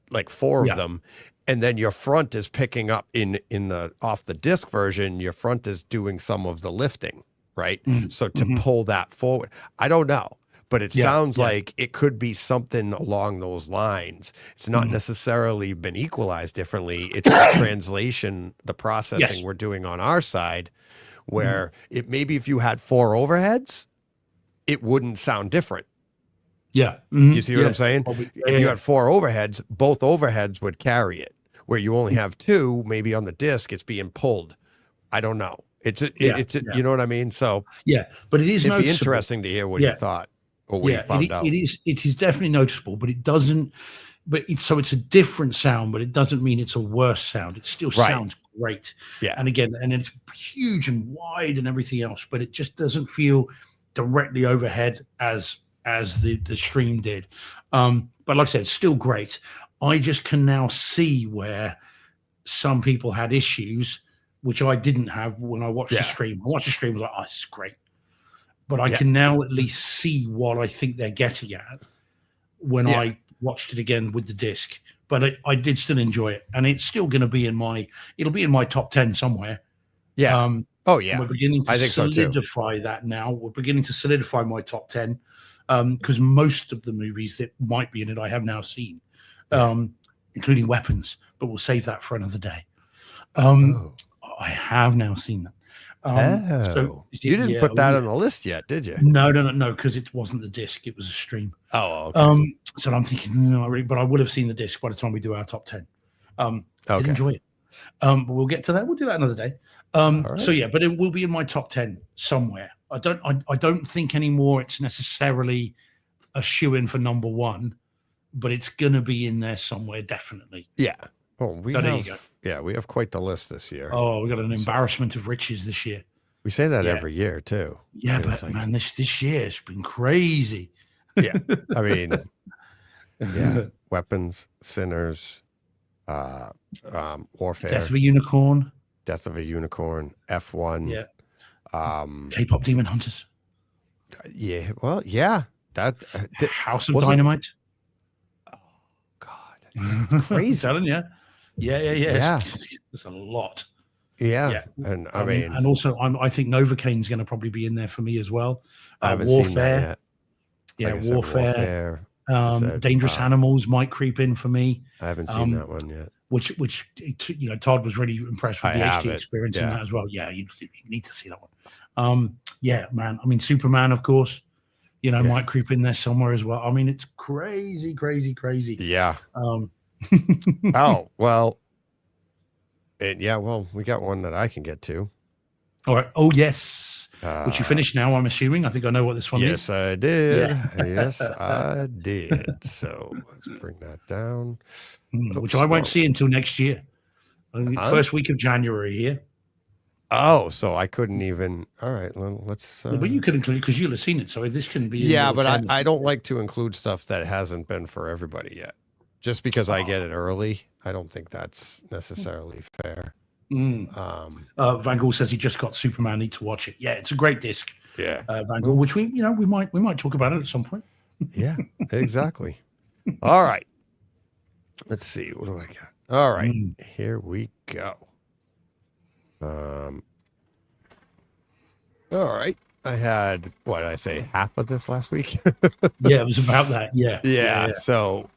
Speaker 1: like 4 of them, and then your front is picking up in the off the disc version, your front is doing some of the lifting. Right. So to pull that forward, I don't know, but it sounds like it could be something along those lines. It's not necessarily been equalized differently. It's the translation, the processing we're doing on our side, where it maybe if you had 4 overheads, it wouldn't sound different.
Speaker 2: Yeah.
Speaker 1: You see what I'm saying? If you had 4 overheads, both overheads would carry it. Where you only have 2, maybe on the disc, it's being pulled. I don't know. You know what I mean? So
Speaker 2: but it is
Speaker 1: it'd be
Speaker 2: noticeable.
Speaker 1: Interesting to hear what you thought or what you found out.
Speaker 2: It is definitely noticeable, but it doesn't. But it's a different sound, but it doesn't mean it's a worse sound. It still sounds great. Yeah, and again, and it's huge and wide and everything else, but it just doesn't feel directly overhead as the stream did. But like I said, it's still great. I just can now see where some people had issues, which I didn't have when I watched the stream. I watched the stream, I was like, oh, this is great. But I can now at least see what I think they're getting at when I watched it again with the disc. But I did still enjoy it. And it's still going to be in my top 10 somewhere.
Speaker 1: Yeah.
Speaker 2: We're beginning to solidify that now. We're beginning to solidify my top 10 because most of the movies that might be in it I have now seen, including Weapons. But we'll save that for another day. I have now seen them.
Speaker 1: So you didn't put that on the list yet, did you?
Speaker 2: No, because it wasn't the disc; it was a stream.
Speaker 1: Oh, okay.
Speaker 2: So I'm thinking, no, really, but I would have seen the disc by the time we do our top 10. Did enjoy it. But we'll get to that. We'll do that another day. Right. So but it will be in my top 10 somewhere. I don't think anymore it's necessarily a shoe-in for number 1, but it's gonna be in there somewhere, definitely.
Speaker 1: Yeah. Oh, we have quite the list this year.
Speaker 2: Oh, we got an embarrassment of riches this year.
Speaker 1: We say that every year too.
Speaker 2: Yeah, but man, this year has been crazy.
Speaker 1: Yeah, I mean, Weapons, Sinners, Warfare,
Speaker 2: Death of a Unicorn,
Speaker 1: F1,
Speaker 2: K-pop Demon Hunters.
Speaker 1: Yeah, well, yeah, that
Speaker 2: House of Dynamite.
Speaker 1: Oh God, it's crazy.
Speaker 2: I'm telling you. Yeah. It's a lot.
Speaker 1: Yeah. And I mean,
Speaker 2: and also I think Novocaine's going to probably be in there for me as well.
Speaker 1: I haven't
Speaker 2: Warfare.
Speaker 1: seen that yet.
Speaker 2: Warfare. Dangerous Animals might creep in for me.
Speaker 1: I haven't seen that one yet.
Speaker 2: which Todd was really impressed with
Speaker 1: I
Speaker 2: the
Speaker 1: have
Speaker 2: HD
Speaker 1: it.
Speaker 2: experience in
Speaker 1: Yeah.
Speaker 2: that as well. Yeah, you need to see that one. Yeah, man. I mean, Superman, of course.
Speaker 1: Yeah.
Speaker 2: Might creep in there somewhere as well. I mean, it's crazy, crazy, crazy.
Speaker 1: Yeah.
Speaker 2: Um,
Speaker 1: Oh, well. Well, we got one that I can get to.
Speaker 2: all right. Oh, yes. Which you
Speaker 1: Uh,
Speaker 2: finished now, I'm assuming. I think I know what this one is.
Speaker 1: Yes, I did.
Speaker 2: Yeah.
Speaker 1: Yes, I did. So let's bring that down.
Speaker 2: Which
Speaker 1: Oops,
Speaker 2: I won't
Speaker 1: whoa.
Speaker 2: see until next year. I think
Speaker 1: Huh?
Speaker 2: first week of January here.
Speaker 1: Oh, so I couldn't even. All right, well, let's.
Speaker 2: But you could include because you'll have seen it. So this can be. in
Speaker 1: Yeah,
Speaker 2: your
Speaker 1: but
Speaker 2: 10.
Speaker 1: I don't like to include stuff that hasn't been for everybody yet. Just because I get it early, I don't think that's necessarily fair.
Speaker 2: Van Gaal says he just got Superman. Need to watch it. Yeah, it's a great disc.
Speaker 1: Yeah.
Speaker 2: Van Gaal, which we might talk about it at some point.
Speaker 1: Yeah, exactly. All right. Let's see. What do I got? All right. Here we go. All right. I had, what did I say, half of this last week?
Speaker 2: Yeah, it was about that. Yeah.
Speaker 1: Yeah. So,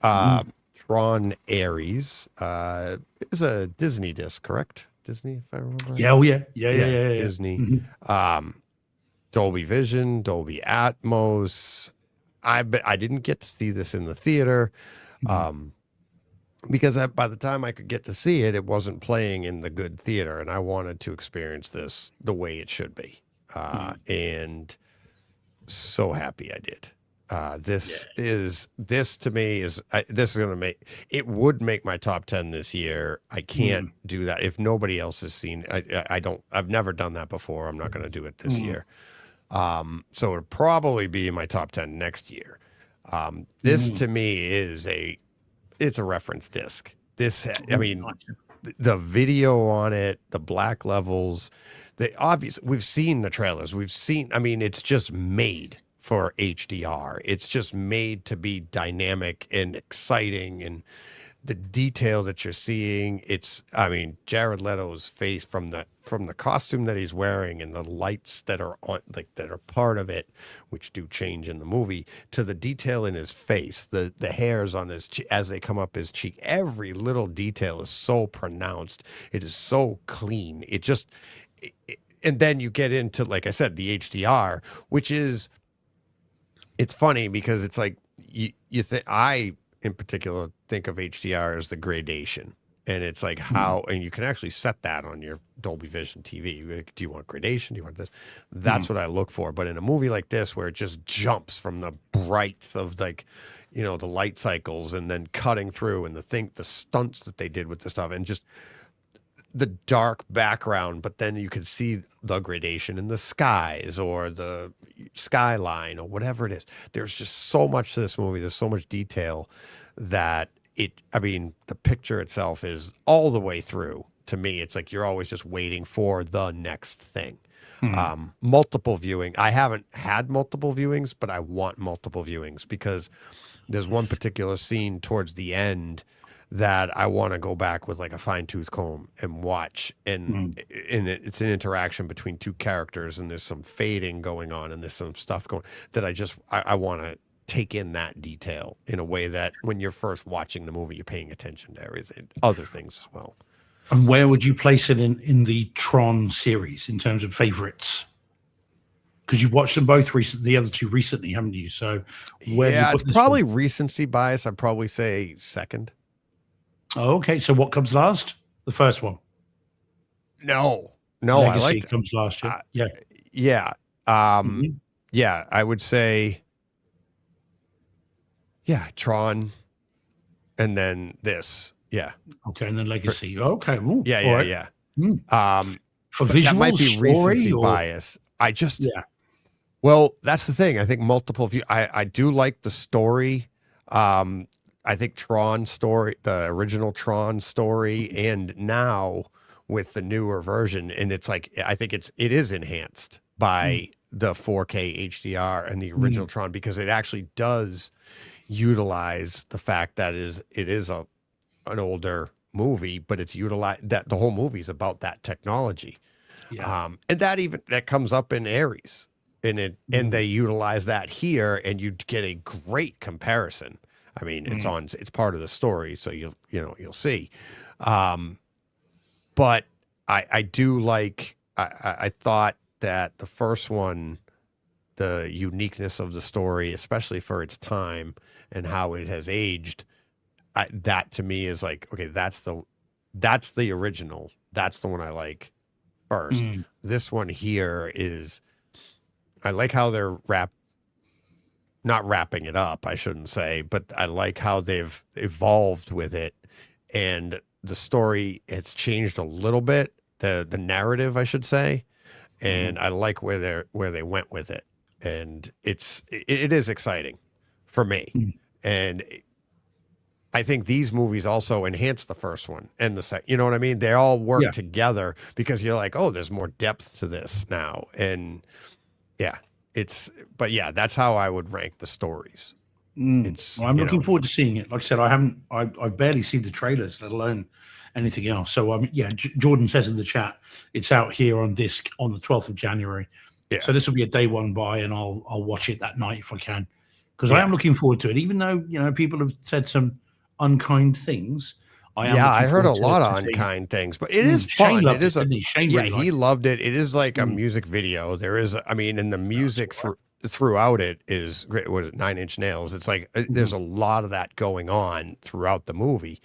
Speaker 1: Tron Ares is a Disney disc, correct? Disney, if I remember right?
Speaker 2: Yeah. Oh, yeah. Yeah.
Speaker 1: Disney. Dolby Vision, Dolby Atmos. I didn't get to see this in the theater because by the time I could get to see it, it wasn't playing in the good theater, and I wanted to experience this the way it should be. And so happy I did. This to me is this is going to make it would make my top 10 this year. I can't do that if nobody else has seen. I've never done that before. I'm not going to do it this year. So it'll probably be in my top 10 next year. This to me is it's a reference disc. This, I mean, the video on it, the black levels, we've seen the trailers. I mean, it's just made for HDR. It's just made to be dynamic and exciting, and the detail that you're seeing, Jared Leto's face from the costume that he's wearing and the lights that are on, that are part of it, which do change in the movie, to the detail in his face, the hairs on his as they come up his cheek, every little detail is so pronounced. It is so clean. And then you get into, like I said, the HDR, which is, it's funny because it's like you think, I in particular think of HDR as the gradation, and it's like how, and you can actually set that on your Dolby Vision TV. Like, do you want gradation? Do you want this? That's what I look for. But in a movie like this, where it just jumps from the brights of the light cycles and then cutting through, and the stunts that they did with the stuff, and just the dark background, but then you can see the gradation in the skies or the skyline or whatever it is. There's just so much to this movie. There's so much detail that the picture itself is all the way through. To me, it's like you're always just waiting for the next thing. Multiple viewing. I haven't had multiple viewings, but I want multiple viewings because there's one particular scene towards the end that I want to go back with like a fine-tooth comb and watch. And it's an interaction between two characters, and there's some fading going on, and there's some stuff going that I want to take in that detail in a way that when you're first watching the movie, you're paying attention to everything, other things as well.
Speaker 2: And where would you place it in the Tron series in terms of favorites? Because you've watched them both recently, the other two recently, haven't you? So
Speaker 1: it's probably recency bias. I'd probably say second.
Speaker 2: Oh, okay. So what comes last? The first one.
Speaker 1: No,
Speaker 2: Legacy
Speaker 1: I like
Speaker 2: comes last. Yeah.
Speaker 1: Yeah. Yeah, I would say, Tron, and then this. Yeah.
Speaker 2: Okay, and then Legacy. Okay. Ooh,
Speaker 1: Yeah.
Speaker 2: all right.
Speaker 1: Yeah.
Speaker 2: For
Speaker 1: But
Speaker 2: visuals,
Speaker 1: that might be recency
Speaker 2: or...
Speaker 1: bias.
Speaker 2: Yeah.
Speaker 1: Well, that's the thing. I think multiple view. I do like the story. I think Tron story, the original Tron story, and now with the newer version, and it's like I think it is enhanced by the 4K HDR and the original Tron, because it actually does utilize the fact that it is an older movie, but it's utilized, that the whole movie is about that technology.
Speaker 2: Yeah.
Speaker 1: And that comes up in Ares, and they utilize that here, and you get a great comparison. I mean, it's part of the story, so you'll see. But I do like. I thought that the first one, the uniqueness of the story, especially for its time and how it has aged, that to me is like, okay, that's the original. That's the one I like first. This one here is, I like how they're not wrapping it up, I shouldn't say, but I like how they've evolved with it, and the story has changed a little bit, the narrative, I should say, and I like where they went with it, and it is exciting for me, and I think these movies also enhance the first one and the second. You know what I mean? They all work together because you're like, oh, there's more depth to this now, and yeah. But yeah, that's how I would rank the stories.
Speaker 2: Well, I'm looking forward to seeing it. Like I said, I've barely seen the trailers, let alone anything else. So Jordan says in the chat, it's out here on disc on the 12th of January. Yeah. So this will be a day one buy, and I'll watch it that night if I can, because I am looking forward to it. Even though people have said some unkind things.
Speaker 1: I heard a lot of unkind things, but it is fun. It is he loved it. It is like a music video. There is, and the music throughout it is great. What is it, 9 Inch Nails? It's like there's a lot of that going on throughout the movie,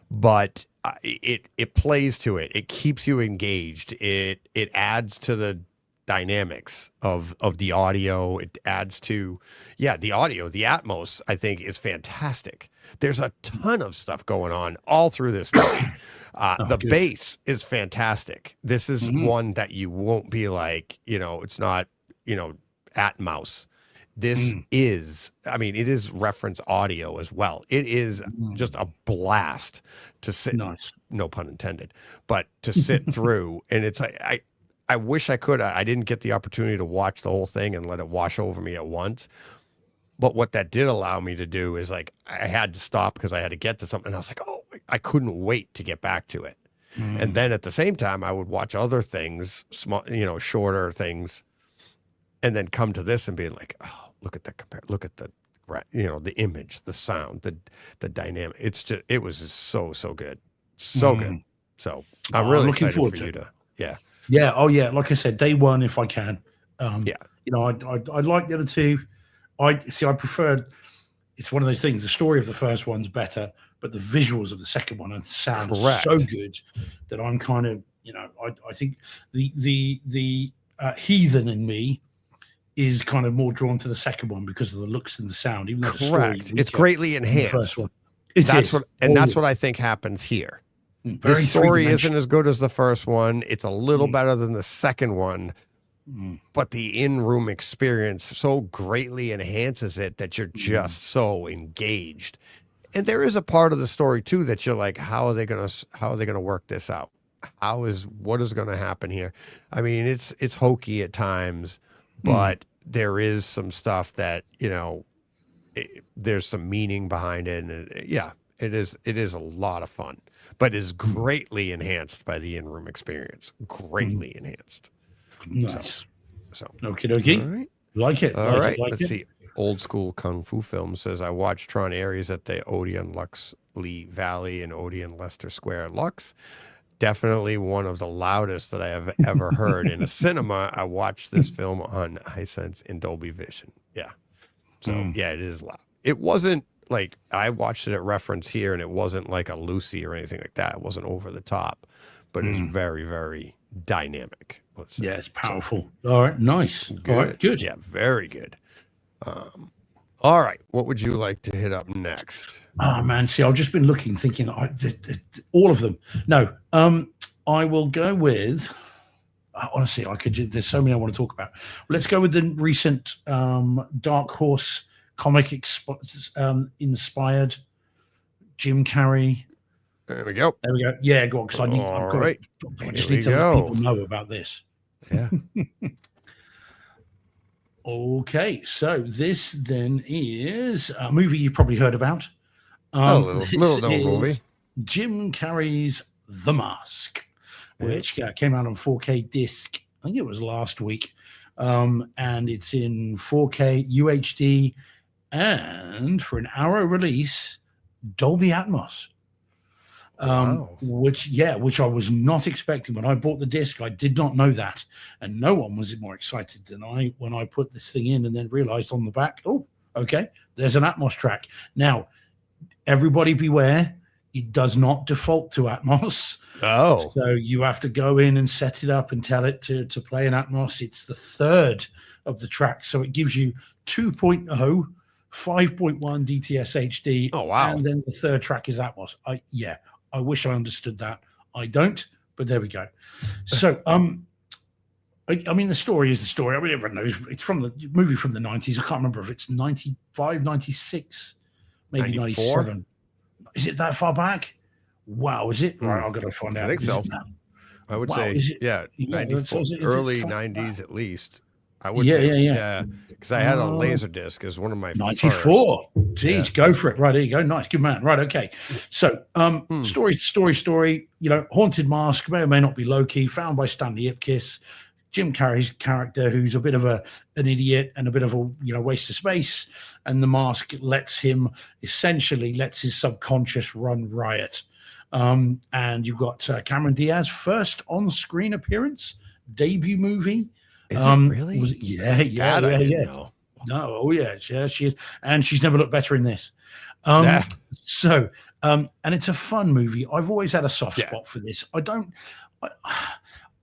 Speaker 1: but it plays to it. It keeps you engaged. It adds to the dynamics of the audio. It adds to the audio. The Atmos, I think, is fantastic. There's a ton of stuff going on all through this movie. The bass is fantastic. This is one that you won't be like, it's not, Atmos. This is, it is reference audio as well. It is just a blast to sit, no pun intended, but to sit through. And it's like, I wish I could. I didn't get the opportunity to watch the whole thing and let it wash over me at once. But what that did allow me to do is like, I had to stop because I had to get to something. And I was like, oh, I couldn't wait to get back to it. And then at the same time, I would watch other things, small, shorter things, and then come to this and be like, oh, look at look at the, the image, the sound, the dynamic. It was just so good. So good. So I'm really looking forward for you to,
Speaker 2: Yeah. Oh yeah. Like I said, day one, if I can. I like the other two. I preferred. It's one of those things. The story of the first one's better, but the visuals of the second one and the sound are so good that I'm kind of, I think the heathen in me is kind of more drawn to the second one because of the looks and the sound. Even though the story
Speaker 1: it's greatly enhanced. That's what I think happens here. The story isn't as good as the first one. It's a little better than the second one. But the in-room experience so greatly enhances it that you're just so engaged. And there is a part of the story too that you're like, how are they gonna work this out? What is gonna happen here? It's hokey at times, but there is some stuff that there's some meaning behind it, and it is a lot of fun, but is greatly enhanced by the in-room experience. Greatly enhanced.
Speaker 2: Nice.
Speaker 1: So
Speaker 2: okie dokie. All right. Like it.
Speaker 1: All right. Let's see. Old School Kung Fu Film says, I watched Tron Ares at the Odeon Luxley Valley and Odeon Leicester Square Lux. Definitely one of the loudest that I have ever heard in a cinema. I watched this film on Hisense in Dolby Vision. Yeah. So it is loud. It wasn't like, I watched it at reference here, and it wasn't like a Lucy or anything like that. It wasn't over the top, but it is very, very dynamic.
Speaker 2: Yeah, it's powerful. All right, nice.
Speaker 1: Good.
Speaker 2: All right, good.
Speaker 1: Yeah, very good. All right, what would you like to hit up next?
Speaker 2: Oh man, see, I've just been looking, thinking all of them. No, I will go with. Honestly, there's so many I want to talk about. Let's go with the recent Dark Horse comic inspired Jim Carrey.
Speaker 1: There we go.
Speaker 2: Yeah, go on, because I just need to let people know about this.
Speaker 1: Yeah.
Speaker 2: Okay, so this then is a movie you probably heard about.
Speaker 1: A little known movie.
Speaker 2: Jim Carrey's The Mask, which came out on 4K disc. I think it was last week. And it's in 4K UHD and for an Arrow release, Dolby Atmos.
Speaker 1: Wow.
Speaker 2: Which I was not expecting when I bought the disc. I did not know that, and no one was more excited than I when I put this thing in and then realized on the back, oh, okay, there's an Atmos track. Now, everybody beware, it does not default to Atmos.
Speaker 1: Oh,
Speaker 2: So you have to go in and set it up and tell it to play an Atmos. It's the third of the tracks, so it gives you 2.0, 5.1 DTS HD.
Speaker 1: Oh, wow.
Speaker 2: And then the third track is Atmos. I wish I understood that. I don't, but there we go. So, I mean, the story is the story. I mean, everyone knows it's from the movie from the 90s. I can't remember if it's 95, 96, maybe
Speaker 1: 94?
Speaker 2: 97. Is it that far back? Wow, is it? Right, I've got to find out.
Speaker 1: I think so. I would say,
Speaker 2: is it?
Speaker 1: yeah,
Speaker 2: Yeah,
Speaker 1: 94,
Speaker 2: is it
Speaker 1: early
Speaker 2: far back?
Speaker 1: 90s at least. I would
Speaker 2: Yeah,
Speaker 1: say,
Speaker 2: yeah.
Speaker 1: because I had a laser disc as one of my
Speaker 2: 94.
Speaker 1: first.
Speaker 2: Jeez, go for it. Right, there you go. Nice, good man. Right, okay. So, story. You know, Haunted Mask may or may not be Loki, found by Stanley Ipkiss. Jim Carrey's character, who's a bit of an idiot and a bit of a waste of space, and the mask lets his subconscious run riot. And you've got Cameron Diaz first on-screen appearance, debut movie.
Speaker 1: Is it really?
Speaker 2: Yeah.
Speaker 1: That I didn't know.
Speaker 2: No, oh yeah, she is, and she's never looked better in this.
Speaker 1: Yeah.
Speaker 2: So, and it's a fun movie. I've always had a soft spot for this.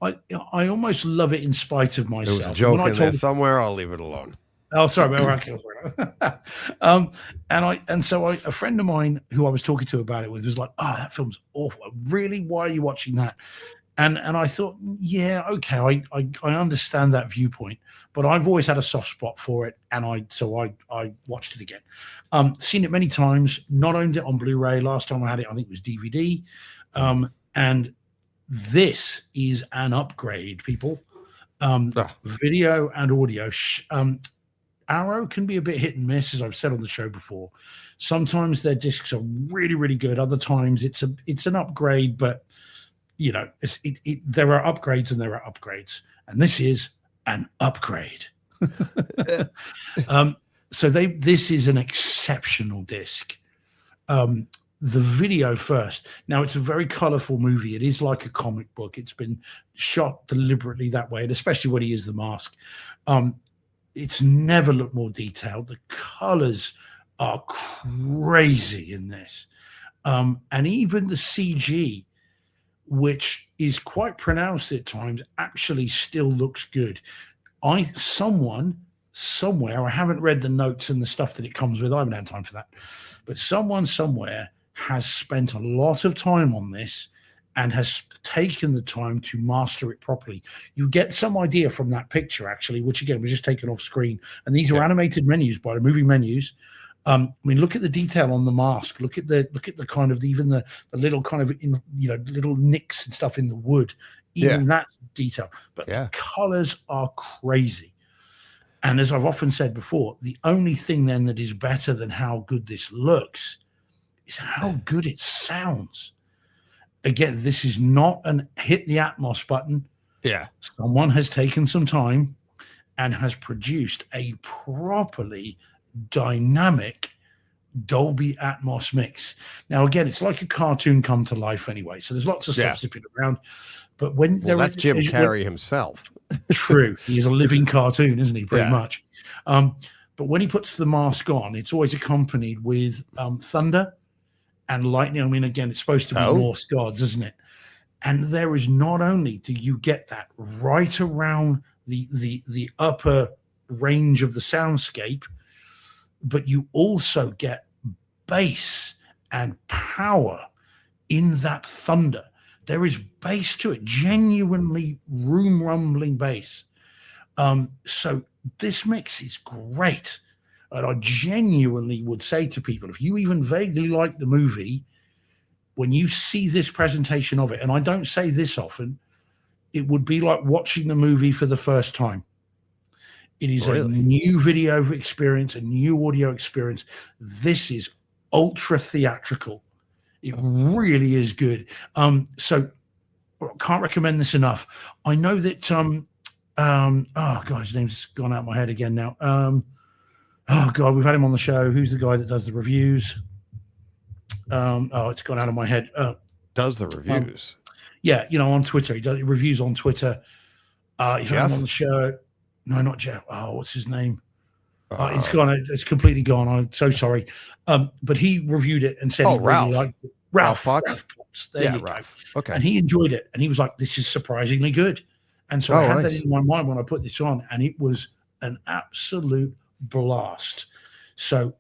Speaker 2: I almost love it in spite of myself.
Speaker 1: There was a joke in there somewhere. I'll leave it alone.
Speaker 2: Oh, sorry, and so a friend of mine who I was talking to about it with was like, "Oh, that film's awful. Really? Why are you watching that?" And I thought, yeah, okay, I understand that viewpoint, but I've always had a soft spot for it, and I watched it again. Seen it many times, not owned it on Blu-ray. Last time I had it, I think it was DVD. And this is an upgrade, people. Video and audio. Arrow can be a bit hit and miss, as I've said on the show before. Sometimes their discs are really, really good. Other times it's an upgrade, but you know, there are upgrades and there are upgrades, and this is an upgrade. So this is an exceptional disc. The video first. Now, it's a very colorful movie. It is like a comic book. It's been shot deliberately that way, and especially when he is the mask. It's never looked more detailed. The colors are crazy in this. And even the CG, which is quite pronounced at times, actually still looks good. Someone somewhere, I haven't read the notes and the stuff that it comes with, I haven't had time for that, but someone somewhere has spent a lot of time on this and has taken the time to master it properly. You get some idea from that picture, actually, which again was just taken off screen. And these are animated menus by the movie menus. I mean, look at the detail on the mask. Look at the kind of even the little kind of little nicks and stuff in the wood. Even that detail. But the colors are crazy. And as I've often said before, the only thing then that is better than how good this looks is how good it sounds. Again, this is not an hit the Atmos button.
Speaker 1: Yeah.
Speaker 2: Someone has taken some time and has produced a properly dynamic Dolby Atmos mix. Now, again, it's like a cartoon come to life anyway. So there's lots of stuff zipping around. But when
Speaker 1: that's Jim Carrey himself.
Speaker 2: True. He is a living cartoon, isn't he? Pretty much. But when he puts the mask on, it's always accompanied with thunder and lightning. I mean, again, it's supposed to be Norse gods, isn't it? And there is not only do you get that right around the upper range of the soundscape, but you also get bass and power in that thunder. There is bass to it, genuinely room rumbling bass. So this mix is great. And I genuinely would say to people, if you even vaguely like the movie, when you see this presentation of it, and I don't say this often, it would be like watching the movie for the first time. It is a new video experience, a new audio experience. This is ultra theatrical. It really is good. So I can't recommend this enough. I know that, oh God, his name's gone out of my head again now. Oh God, we've had him on the show. Who's the guy that does the reviews? It's gone out of my head.
Speaker 1: Does the reviews?
Speaker 2: Yeah, on Twitter. He does reviews on Twitter. He's had him on the show. No, not Jeff. Oh, what's his name? It's gone. It's completely gone. I'm so sorry. But he reviewed it and said he
Speaker 1: Ralph.
Speaker 2: really liked it. Ralph
Speaker 1: Potts?
Speaker 2: There you
Speaker 1: Ralph.
Speaker 2: go.
Speaker 1: Okay.
Speaker 2: And he enjoyed it. And he was like, this is surprisingly good. And so I had that in my mind when I put this on. And it was an absolute blast. So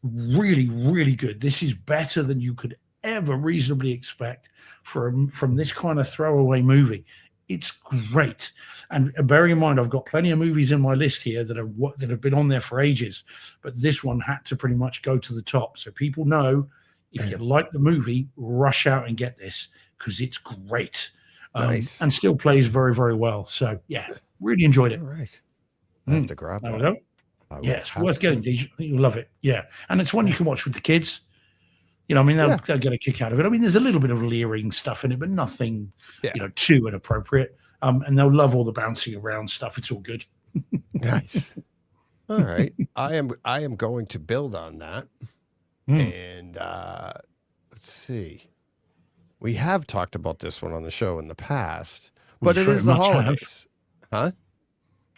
Speaker 2: really, really good. This is better than you could ever reasonably expect from this kind of throwaway movie. It's great. And bearing in mind, I've got plenty of movies in my list here that have been on there for ages, but this one had to pretty much go to the top. So people know, if you like the movie, rush out and get this because it's great.
Speaker 1: Nice.
Speaker 2: And still plays very, very well. So yeah, really enjoyed it.
Speaker 1: All right. I have to grab
Speaker 2: There we
Speaker 1: that.
Speaker 2: go. Yeah, it's worth getting, DJ. I think you'll love it. Yeah. And it's one you can watch with the kids. They'll get a kick out of it. I mean, there's a little bit of leering stuff in it, but nothing, too inappropriate. And they'll love all the bouncing around stuff. It's all good.
Speaker 1: Nice. All right. I am going to build on that. And let's see. We have talked about this one on the show in the past, but it is the holidays. Huh?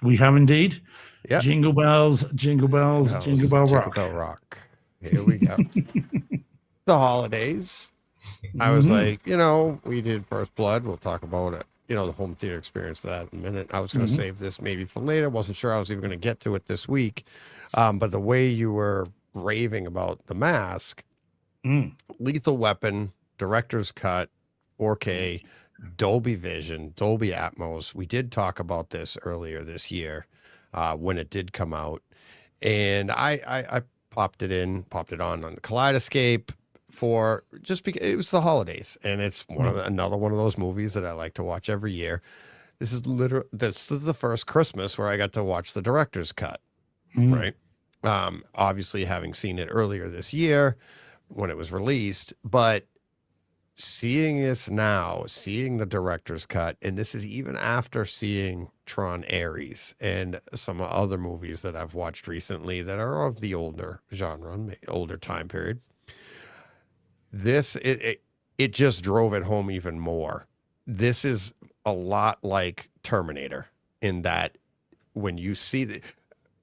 Speaker 2: We have indeed.
Speaker 1: Yeah.
Speaker 2: Jingle bells, jingle bells, jingle bell rock.
Speaker 1: Jingle bell rock. Here we go. The holidays. I was like, we did First Blood. We'll talk about it. The home theater experience that in a minute. I was going to save this maybe for later. Wasn't sure I was even going to get to it this week. But the way you were raving about The Mask, Lethal Weapon, Director's Cut, 4K, Dolby Vision, Dolby Atmos. We did talk about this earlier this year when it did come out. And I popped it on the Kaleidoscape for just because it was the holidays, and it's another one of those movies that I like to watch every year. This is the first Christmas where I got to watch the director's cut, right? Obviously having seen it earlier this year when it was released, but seeing this now, seeing the director's cut, and this is even after seeing Tron Ares and some other movies that I've watched recently that are of the older genre, older time period. It just drove it home even more. This is a lot like Terminator in that when you see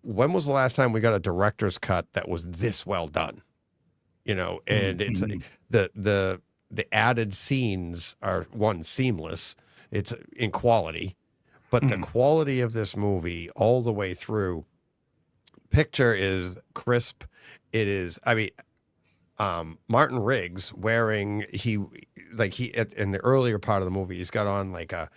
Speaker 1: when was the last time we got a director's cut that was this well done? And it's the added scenes are seamless. It's in quality, but the quality of this movie all the way through, picture is crisp. It is, Martin Riggs wearing in the earlier part of the movie, he's got on like a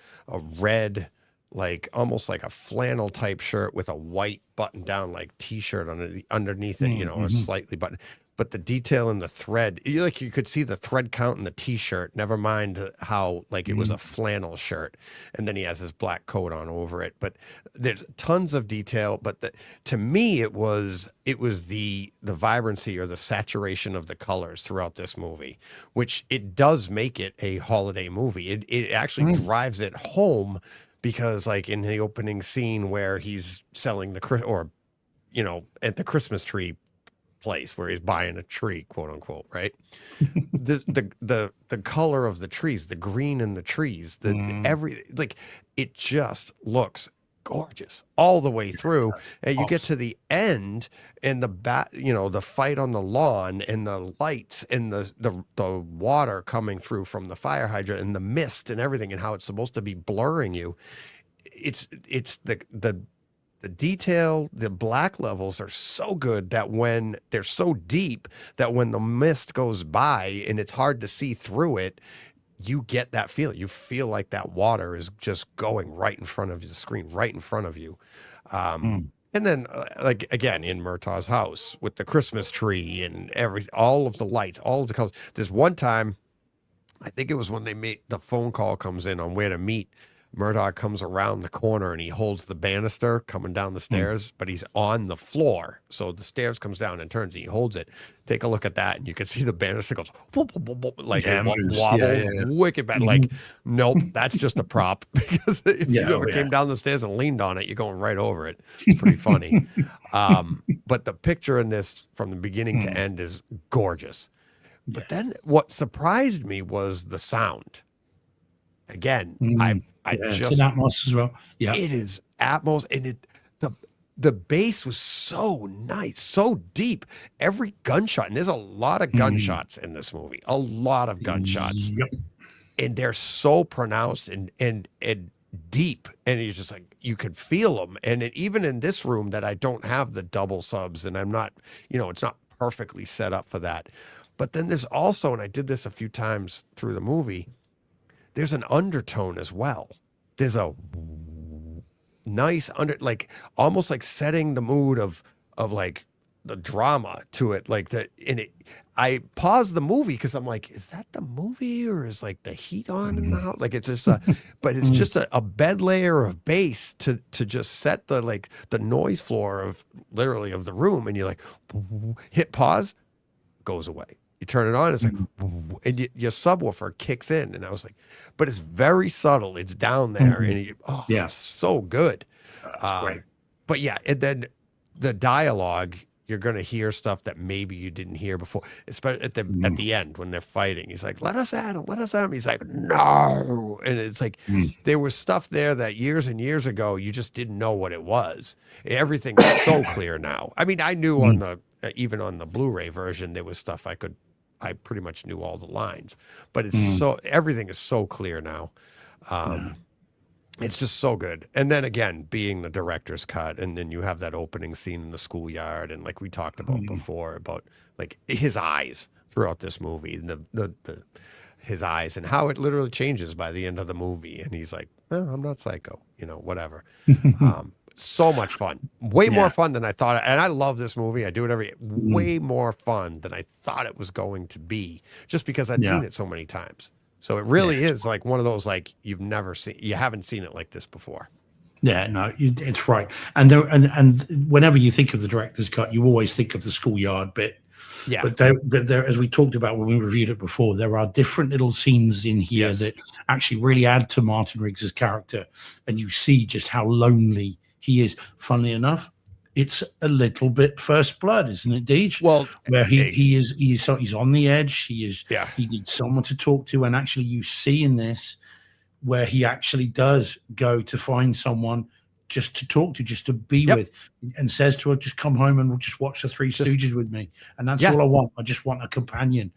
Speaker 1: red, like almost like a flannel type shirt with a white button down like t-shirt underneath it, or slightly buttoned. But the detail in the thread, you could see the thread count in the t-shirt, never mind how it was a flannel shirt. And then he has his black coat on over it. But there's tons of detail. But to me, it was the vibrancy or the saturation of the colors throughout this movie, which it does make it a holiday movie. It actually drives it home because in the opening scene where he's selling at the Christmas tree place where he's buying a tree, quote unquote, right? the color of the trees, the green in the trees, it just looks gorgeous all the way through. And you get to the end and the fight on the lawn and the lights and the water coming through from the fire hydrant and the mist and everything and how it's supposed to be blurring you. It's the detail, the black levels are so good that when they're so deep that when the mist goes by and it's hard to see through it, you get that feeling. You feel like that water is just going right in front of the screen, right in front of you. And then again, in Murtaugh's house with the Christmas tree and all of the lights, all of the colors. There's one time, I think it was when the phone call comes in on where to meet Murdoch comes around the corner and he holds the banister coming down the stairs, but he's on the floor. So the stairs comes down and turns and he holds it. Take a look at that and you can see the banister goes whoop, whoop, whoop, whoop, like it wobbles wicked bad. Like, nope, that's just a prop because if you ever came down the stairs and leaned on it, you're going right over it. It's pretty funny. But the picture in this from the beginning to end is gorgeous. But then what surprised me was the sound. Again, I just
Speaker 2: it's Atmos as well. Yeah,
Speaker 1: it is Atmos, and the bass was so nice, so deep. Every gunshot, and there's a lot of gunshots in this movie, a lot of gunshots, and they're so pronounced and deep, and it's just like you could feel them. And even in this room that I don't have the double subs, and I'm not, it's not perfectly set up for that. But then there's also, and I did this a few times through the movie, there's an undertone as well. There's a nice like almost like setting the mood of like the drama to it. Like I paused the movie because I'm like, is that the movie or is like the heat on in the house? Like it's just but it's just a bed layer of bass to just set the noise floor of literally of the room. And you're like, hit pause, goes away. You turn it on, it's like, and your subwoofer kicks in. And I was like, but it's very subtle. It's down there. And it's so good.
Speaker 2: Great.
Speaker 1: But yeah, and then the dialogue, you're going to hear stuff that maybe you didn't hear before, especially at the end when they're fighting. He's like, let us at him. He's like, no. And it's like, there was stuff there that years and years ago, you just didn't know what it was. Everything is so clear now. I mean, I knew even on the Blu-ray version, there was stuff I pretty much knew all the lines, but it's everything is so clear now. It's just so good. And then again, being the director's cut, and then you have that opening scene in the schoolyard, and like we talked about before, about like his eyes throughout this movie, and his eyes, and how it literally changes by the end of the movie. And he's like, I'm not psycho, whatever. So much fun, way more fun than I thought. And I love this movie. I do it way more fun than I thought it was going to be, just because I'd seen it so many times. So it really is like one of those, like you haven't seen it like this before.
Speaker 2: Yeah, no, it's right. And and whenever you think of the director's cut, you always think of the schoolyard bit.
Speaker 1: Yeah.
Speaker 2: But there, as we talked about when we reviewed it before, there are different little scenes in here that actually really add to Martin Riggs's character, and you see just how lonely he is. Funnily enough, it's a little bit First Blood, isn't it, Deej?
Speaker 1: Well,
Speaker 2: where he's on the edge. He needs someone to talk to, and actually you see in this where he actually does go to find someone just to talk to, just to be with, and says to her, just come home and we'll just watch the Three Stooges with me. And that's all I want. I just want a companion.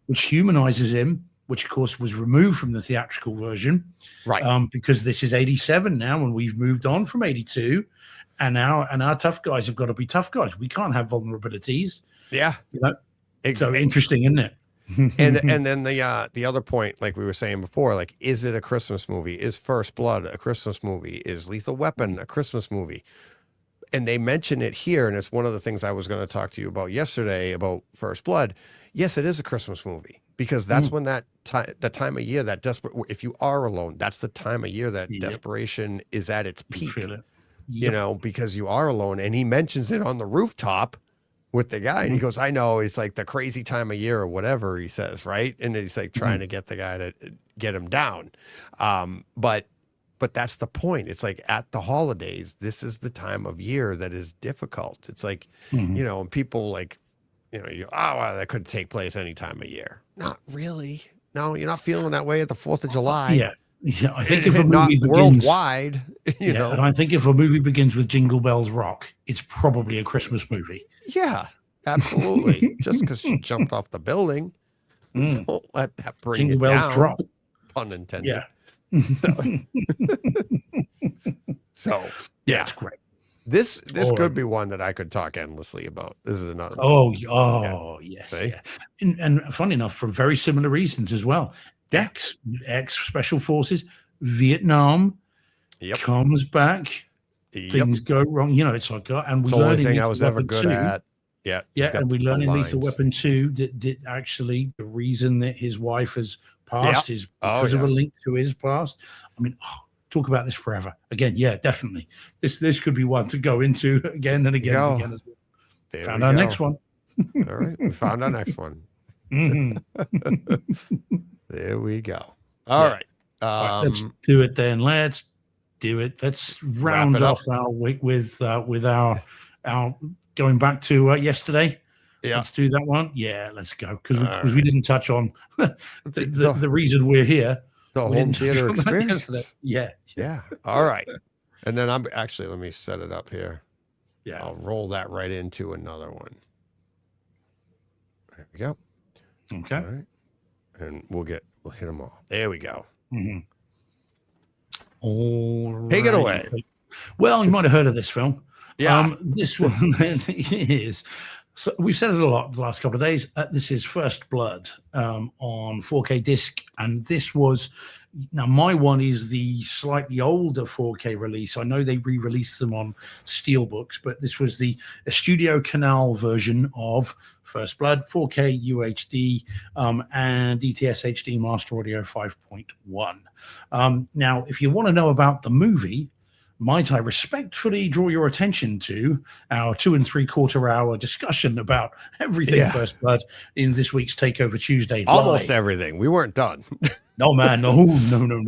Speaker 2: Which humanizes him, which of course was removed from the theatrical version. Right. Because this is 87 now, and we've moved on from 82. And our tough guys have got to be tough guys. We can't have vulnerabilities. Yeah. So interesting, isn't it?
Speaker 1: and then the other point, like we were saying before, like, is it a Christmas movie? Is First Blood a Christmas movie? Is Lethal Weapon a Christmas movie? And they mention it here, and it's one of the things I was going to talk to you about yesterday about First Blood. Yes, it is a Christmas movie, because that's when the time of year that if you are alone, that's the time of year that desperation is at its peak. Because you are alone. And he mentions it on the rooftop with the guy, and he goes, I know, it's like the crazy time of year or whatever he says, right? And he's like trying to get the guy to get him down. But that's the point. It's like at the holidays, this is the time of year that is difficult. It's like, and people like, that could take place any time of year. Not really. No, you're not feeling that way at the 4th of July.
Speaker 2: Yeah, I think if a movie begins
Speaker 1: worldwide, and
Speaker 2: I think if a movie begins with Jingle Bells Rock, it's probably a Christmas movie.
Speaker 1: Yeah, absolutely. Just because she jumped off the building, don't let that bring
Speaker 2: Jingle
Speaker 1: it
Speaker 2: Bells
Speaker 1: down.
Speaker 2: drop.
Speaker 1: Pun intended.
Speaker 2: Yeah.
Speaker 1: So
Speaker 2: that's great.
Speaker 1: This could be one that I could talk endlessly about. This is another.
Speaker 2: Yes. And funny enough, for very similar reasons as well. Ex Special Forces, Vietnam comes back. Things go wrong. It's like, and we
Speaker 1: learn the only thing I was ever good at. Yeah.
Speaker 2: And we learn in Lethal Weapon 2 that actually the reason that his wife has passed is because of a link to his past. I mean, talk about this forever. Again, yeah, definitely. This could be one to go into again and again and again as well.
Speaker 1: There
Speaker 2: Found
Speaker 1: we
Speaker 2: our
Speaker 1: go.
Speaker 2: next one.
Speaker 1: All right, we found our next one.
Speaker 2: Mhm.
Speaker 1: There we go. All right.
Speaker 2: All right, let's do it then. Let's do it. Let's round
Speaker 1: it up.
Speaker 2: off our week with our going back to yesterday.
Speaker 1: Yeah.
Speaker 2: Let's do that one. Yeah, let's go because
Speaker 1: All
Speaker 2: we didn't touch on the reason we're here.
Speaker 1: The
Speaker 2: We
Speaker 1: home
Speaker 2: didn't touch
Speaker 1: theater
Speaker 2: on that yesterday.
Speaker 1: experience.
Speaker 2: Yeah,
Speaker 1: Yeah. All right. And then I'm actually, let me set it up here.
Speaker 2: yeah.
Speaker 1: I'll roll that right into another one. There we go.
Speaker 2: Okay.
Speaker 1: All right. And we'll hit them all. There we go.
Speaker 2: Mm-hmm. All
Speaker 1: Take it
Speaker 2: righty.
Speaker 1: away.
Speaker 2: Well, you might have heard of this film.
Speaker 1: Yeah.
Speaker 2: This one then is. So we've said it a lot the last couple of days. This is First Blood on 4K disc, and this was now my one is the slightly older 4K release. I know they re-released them on Steelbooks, but this was the Studio Canal version of First Blood 4K UHD and DTS HD Master Audio 5.1. Now, if you want to know about the movie, might I respectfully draw your attention to our 2 3/4 hour discussion about everything First Blood in this week's Takeover Tuesday?
Speaker 1: Almost
Speaker 2: live.
Speaker 1: everything. We weren't done.
Speaker 2: No, man. No, definitely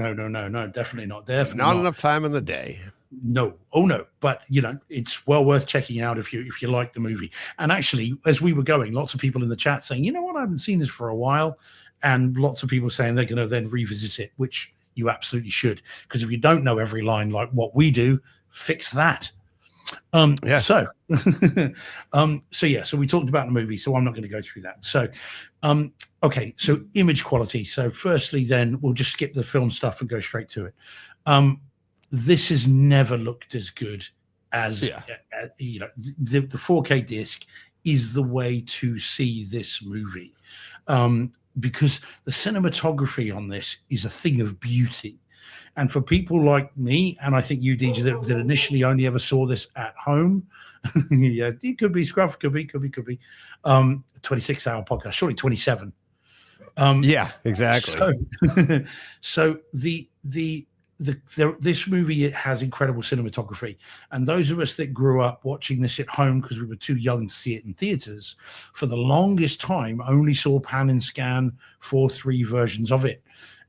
Speaker 2: not. Definitely
Speaker 1: Not enough time in the day.
Speaker 2: No. Oh, no. But, it's well worth checking out if you like the movie. And actually, as we were going, lots of people in the chat saying, you know what, I haven't seen this for a while. And lots of people saying they're going to then revisit it, which you absolutely should, because if you don't know every line like what we do, fix that. So we talked about the movie, so I'm not going to go through that. So okay, so image quality. So firstly, then we'll just skip the film stuff and go straight to it. This has never looked as good as the 4K disc is the way to see this movie. Because the cinematography on this is a thing of beauty. And for people like me, and I think you, DJ, that initially only ever saw this at home, yeah, it could be Scruff, could be. 26-hour podcast, surely 27.
Speaker 1: Yeah, exactly.
Speaker 2: So this movie, it has incredible cinematography, and those of us that grew up watching this at home because we were too young to see it in theaters, for the longest time only saw pan and scan 4:3 versions of it.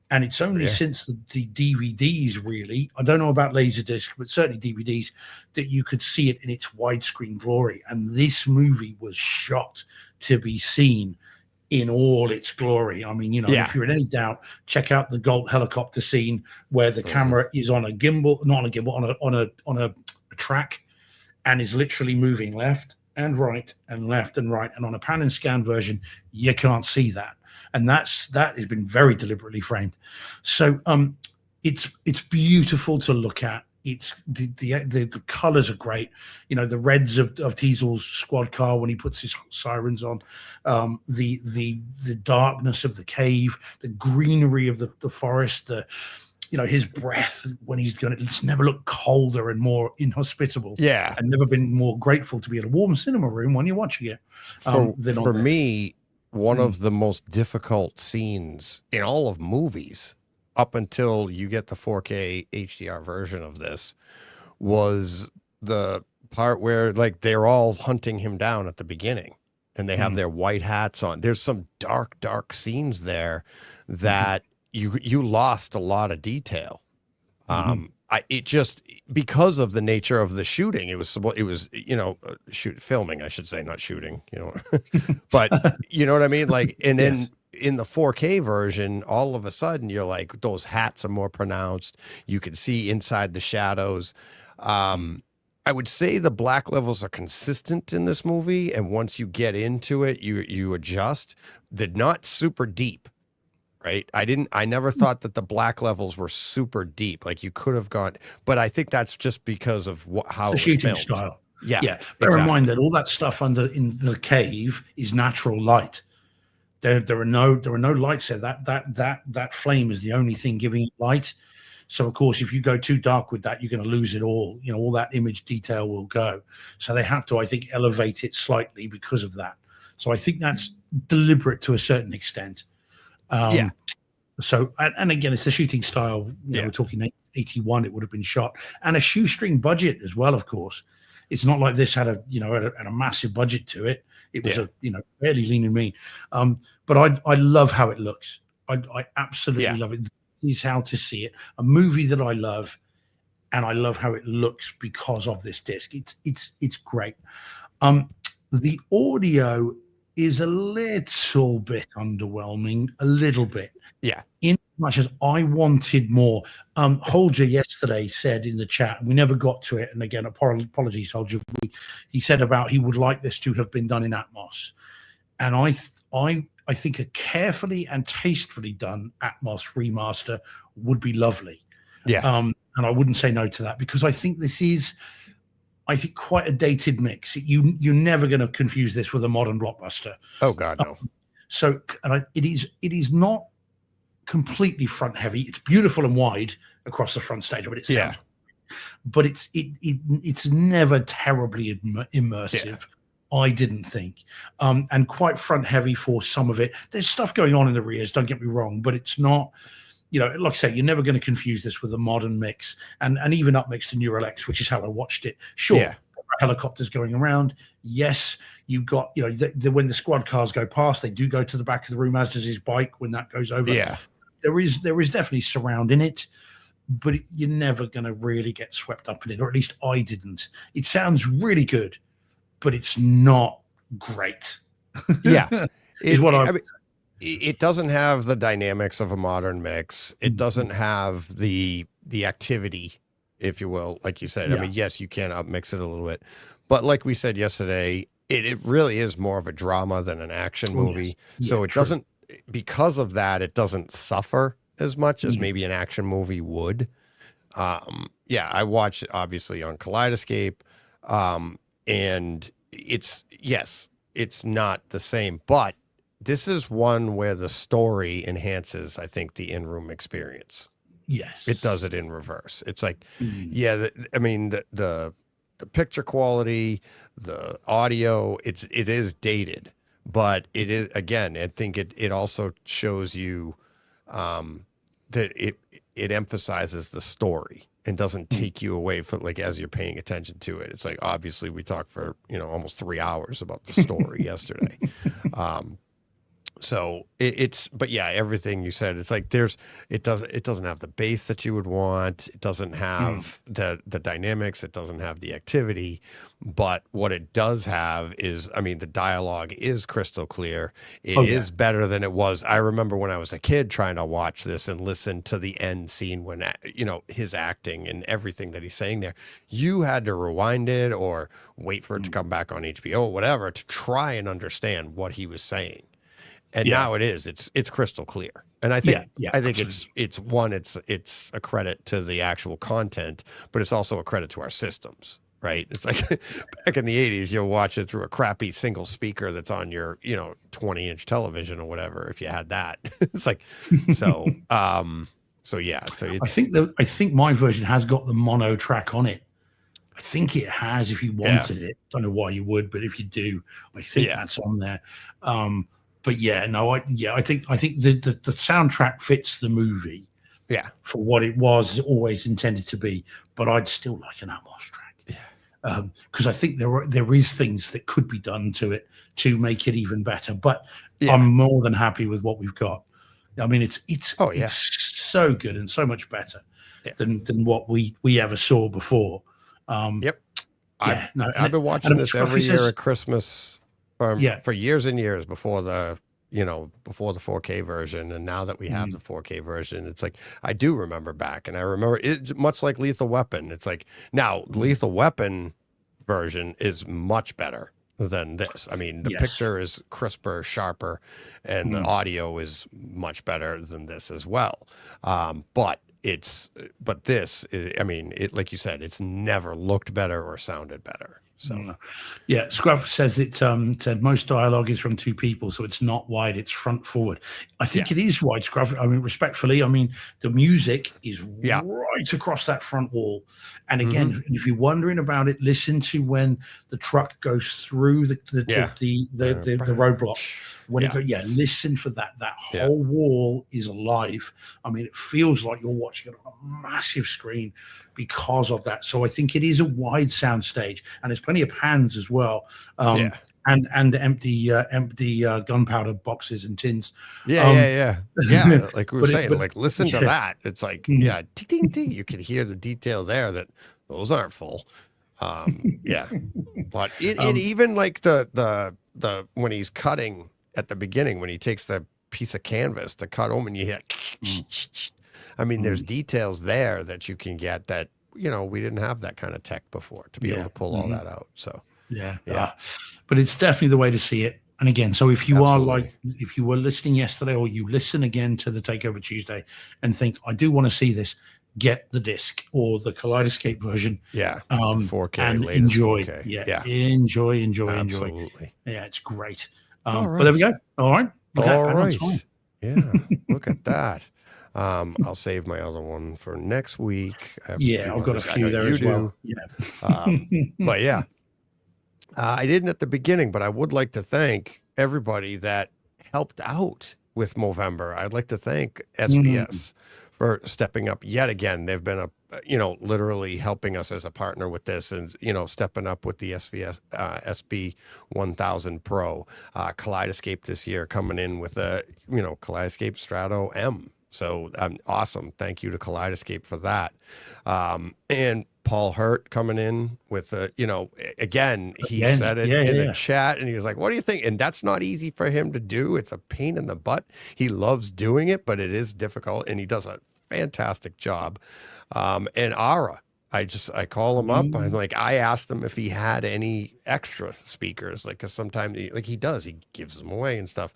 Speaker 2: And it's only since the DVDs, really, I don't know about Laserdisc, but certainly DVDs, that you could see it in its widescreen glory. And this movie was shot to be seen in all its glory. I mean, if you're in any doubt, check out the Galt helicopter scene where the camera is on a gimbal, not on a gimbal, on a track, and is literally moving left and right and left and right. And on a pan and scan version, you can't see that. And that has been very deliberately framed. So it's beautiful to look at. It's the colors are great. The reds of Teasel's squad car when he puts his sirens on, the darkness of the cave, the greenery of the forest, his breath when it's never looked colder and more inhospitable.
Speaker 1: Yeah.
Speaker 2: And never been more grateful to be in a warm cinema room when you're watching it.
Speaker 1: For me, one of the most difficult scenes in all of movies, up until you get the 4K HDR version of this, was the part where they're all hunting him down at the beginning and they have their white hats on. There's some dark scenes there that you lost a lot of detail. It just, because of the nature of the shooting, it was filming, I should say, not shooting, but you know what I mean? And then in the 4K version, all of a sudden you're like, those hats are more pronounced. You can see inside the shadows. I would say the black levels are consistent in this movie. And once you get into it, you adjust. They're not super deep. Right. I never thought that the black levels were super deep. You could have gone, but I think that's just because of how
Speaker 2: the shooting style.
Speaker 1: Yeah.
Speaker 2: Bear in mind that all that stuff in the cave is natural light. There are no lights there. That flame is the only thing giving it light. So of course, if you go too dark with that, you're going to lose it all. All that image detail will go. So they have to, I think, elevate it slightly because of that. So I think that's deliberate to a certain extent. So, and again, it's the shooting style. We're talking 81. It would have been shot, and a shoestring budget as well. Of course, it's not like this had a massive budget to it. It was fairly lean and mean. But I love how it looks. I absolutely love it. This is how to see it. A movie that I love, and I love how it looks because of this disc. It's great. The audio is a little bit underwhelming, a little bit.
Speaker 1: Yeah.
Speaker 2: In much as I wanted more. Holger yesterday said in the chat, we never got to it. And again, apologies, Holger. He said about he would like this to have been done in Atmos. And I think a carefully and tastefully done Atmos remaster would be lovely.
Speaker 1: Yeah.
Speaker 2: And I wouldn't say no to that, because I think this is, quite a dated mix. You're never going to confuse this with a modern blockbuster.
Speaker 1: Oh God, no.
Speaker 2: So it is not completely front heavy. It's beautiful and wide across the front stage, but it sounds, but it's never terribly immersive. Yeah. I didn't think, and quite front heavy for some of it. There's stuff going on in the rears. Don't get me wrong, but it's not. Like I say, you're never going to confuse this with a modern mix, and even up mixed to Neural X, which is how I watched it. Sure, helicopters going around. Yes, you've got when the squad cars go past, they do go to the back of the room, as does his bike when that goes over.
Speaker 1: Yeah,
Speaker 2: there is definitely surround in it, but you're never going to really get swept up in it, or at least I didn't. It sounds really good, but it's not great.
Speaker 1: Yeah,
Speaker 2: It
Speaker 1: doesn't have the dynamics of a modern mix. It doesn't have the activity, if you will, like you said. I mean, yes, you can upmix it a little bit, but like we said yesterday, it really is more of a drama than an action movie. Yes. So it doesn't, because of that, it doesn't suffer as much as maybe an action movie would. I watched it obviously on Kaleidoscape, and it's not the same, but this is one where the story enhances, I think, the in-room experience.
Speaker 2: Yes.
Speaker 1: It does it in reverse. It's like, the picture quality, the audio, it is dated, but it is, again, I think it also shows you that it emphasizes the story and doesn't take you away from, like, as you're paying attention to it. It's like, obviously we talked for, almost 3 hours about the story yesterday. So but yeah, everything you said, it's like it doesn't have the bass that you would want. It doesn't have the dynamics. It doesn't have the activity, but what it does have is, I mean, the dialogue is crystal clear. It is better than it was. I remember when I was a kid trying to watch this and listen to the end scene when, his acting and everything that he's saying there, you had to rewind it or wait for it to come back on HBO or whatever to try and understand what he was saying. And now it's crystal clear. And I think it's a credit to the actual content, but it's also a credit to our systems, right? It's like back in the 80s, you'll watch it through a crappy single speaker that's on your, 20-inch television or whatever, if you had that. It's like, so it's,
Speaker 2: I think my version has got the mono track on it. I think it has, if you wanted it. Don't know why you would, but if you do, I think that's on there. But I think the soundtrack fits the movie, for what it was always intended to be. But I'd still like an Atmos track, because I think there is things that could be done to it to make it even better. But I'm more than happy with what we've got. I mean, it's so good and so much better than what we ever saw before. I've
Speaker 1: been watching this every year at Christmas. For years and years before the 4K version, and now that we have the 4K version, it's like I do remember back, and I remember it much like Lethal Weapon. It's like now Lethal Weapon version is much better than this. I mean, the picture is crisper, sharper, and the audio is much better than this as well. But this is, I mean, like you said, it's never looked better or sounded better. So
Speaker 2: yeah, Scruff says it said most dialogue is from two people, so it's not wide, it's front forward. I think it is wide, Scruff. I mean, respectfully, I mean, the music is right across that front wall. And again, if you're wondering about it, listen to when the truck goes through the roadblock. When it goes, listen for that. That whole wall is alive. I mean, it feels like you're watching it on a massive screen because of that. So I think it is a wide sound stage, and there's plenty of pans as well. And empty gunpowder boxes and tins.
Speaker 1: Yeah. Like we were saying, like listen to that. It's like ding, ding, ding. You can hear the detail there that those aren't full. But it even like the when he's cutting at the beginning, when he takes the piece of canvas to cut home, and you hear, I mean, there's details there that you can get that, you know, we didn't have that kind of tech before to be able to pull all that out. So
Speaker 2: but it's definitely the way to see it. And again, so if you are like, if you were listening yesterday, or you listen again to the Takeover Tuesday and think, I do want to see this, get the disc or the Kaleidoscape version.
Speaker 1: 4K
Speaker 2: and enjoy. 4K. Enjoy.
Speaker 1: Absolutely.
Speaker 2: Yeah, it's great. But there we go. All right.
Speaker 1: All right. Yeah. Look at that. I'll save my other one for next week.
Speaker 2: I've got a few there as well.
Speaker 1: But yeah, I didn't at the beginning, but I would like to thank everybody that helped out with Movember. I'd like to thank SVS for stepping up yet again. They've been literally helping us as a partner with this, and stepping up with the SVS SB 1000 Pro Kaleidoscape this year, coming in with a Kaleidoscape Strato M. So awesome. Thank you to Kaleidoscape for that. And Paul Hurt coming in with again, he said it in the chat, and he was like, what do you think? And that's not easy for him to do. It's a pain in the butt. He loves doing it, but it is difficult, and he does a fantastic job. And Ara, I call him up. I'm like, I asked him if he had any extra speakers, like, cause sometimes he gives them away and stuff.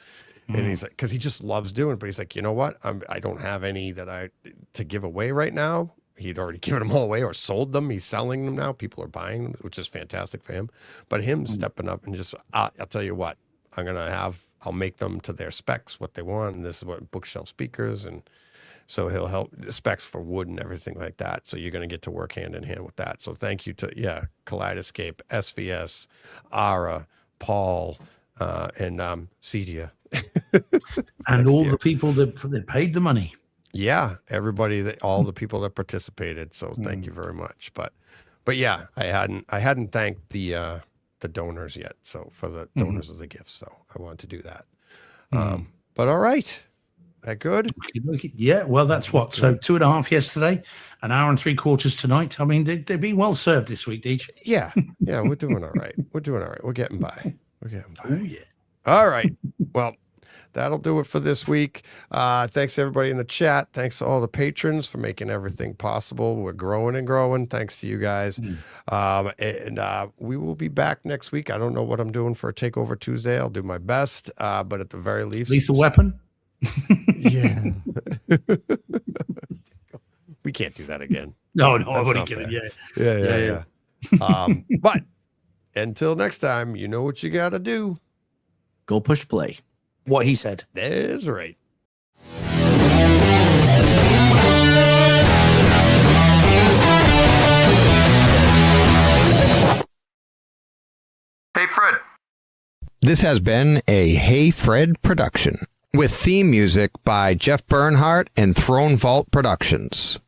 Speaker 1: And he's like, cause he just loves doing it, but he's like, you know what? I don't have any to give away right now. He'd already given them all away or sold them. He's selling them now. People are buying them, which is fantastic for him. But him stepping up and just, I'll tell you what, I'll make them to their specs, what they want. And this is what bookshelf speakers. And so he'll help specs for wood and everything like that. So you're going to get to work hand in hand with that. So thank you to, Kaleidoscape, SVS, Ara, Paul, and Cedia.
Speaker 2: And all the people that paid the money.
Speaker 1: Yeah, everybody, all the people that participated. So thank you very much. But yeah, I hadn't thanked the donors yet. So for the donors of the gifts, so I wanted to do that. But all right, that good?
Speaker 2: Yeah. Well, that's what. So 2.5 yesterday, 1 hour and 3/4 tonight. I mean, they've been well served this week, Deej.
Speaker 1: Yeah, we're doing all right. We're getting by.
Speaker 2: Oh yeah.
Speaker 1: All right. Well, that'll do it for this week. Thanks to everybody in the chat. Thanks to all the patrons for making everything possible. We're growing and growing. Thanks to you guys. And we will be back next week. I don't know what I'm doing for a Takeover Tuesday. I'll do my best. But at the very least,
Speaker 2: Lethal Weapon.
Speaker 1: Yeah. We can't do that again.
Speaker 2: No, I wouldn't get it.
Speaker 1: Yeah. But until next time, you know what you got to do.
Speaker 4: Go push play. What he said.
Speaker 1: That's right.
Speaker 5: Hey, Fred.
Speaker 1: This has been a Hey Fred production with theme music by Jeff Bernhardt and Throne Vault Productions.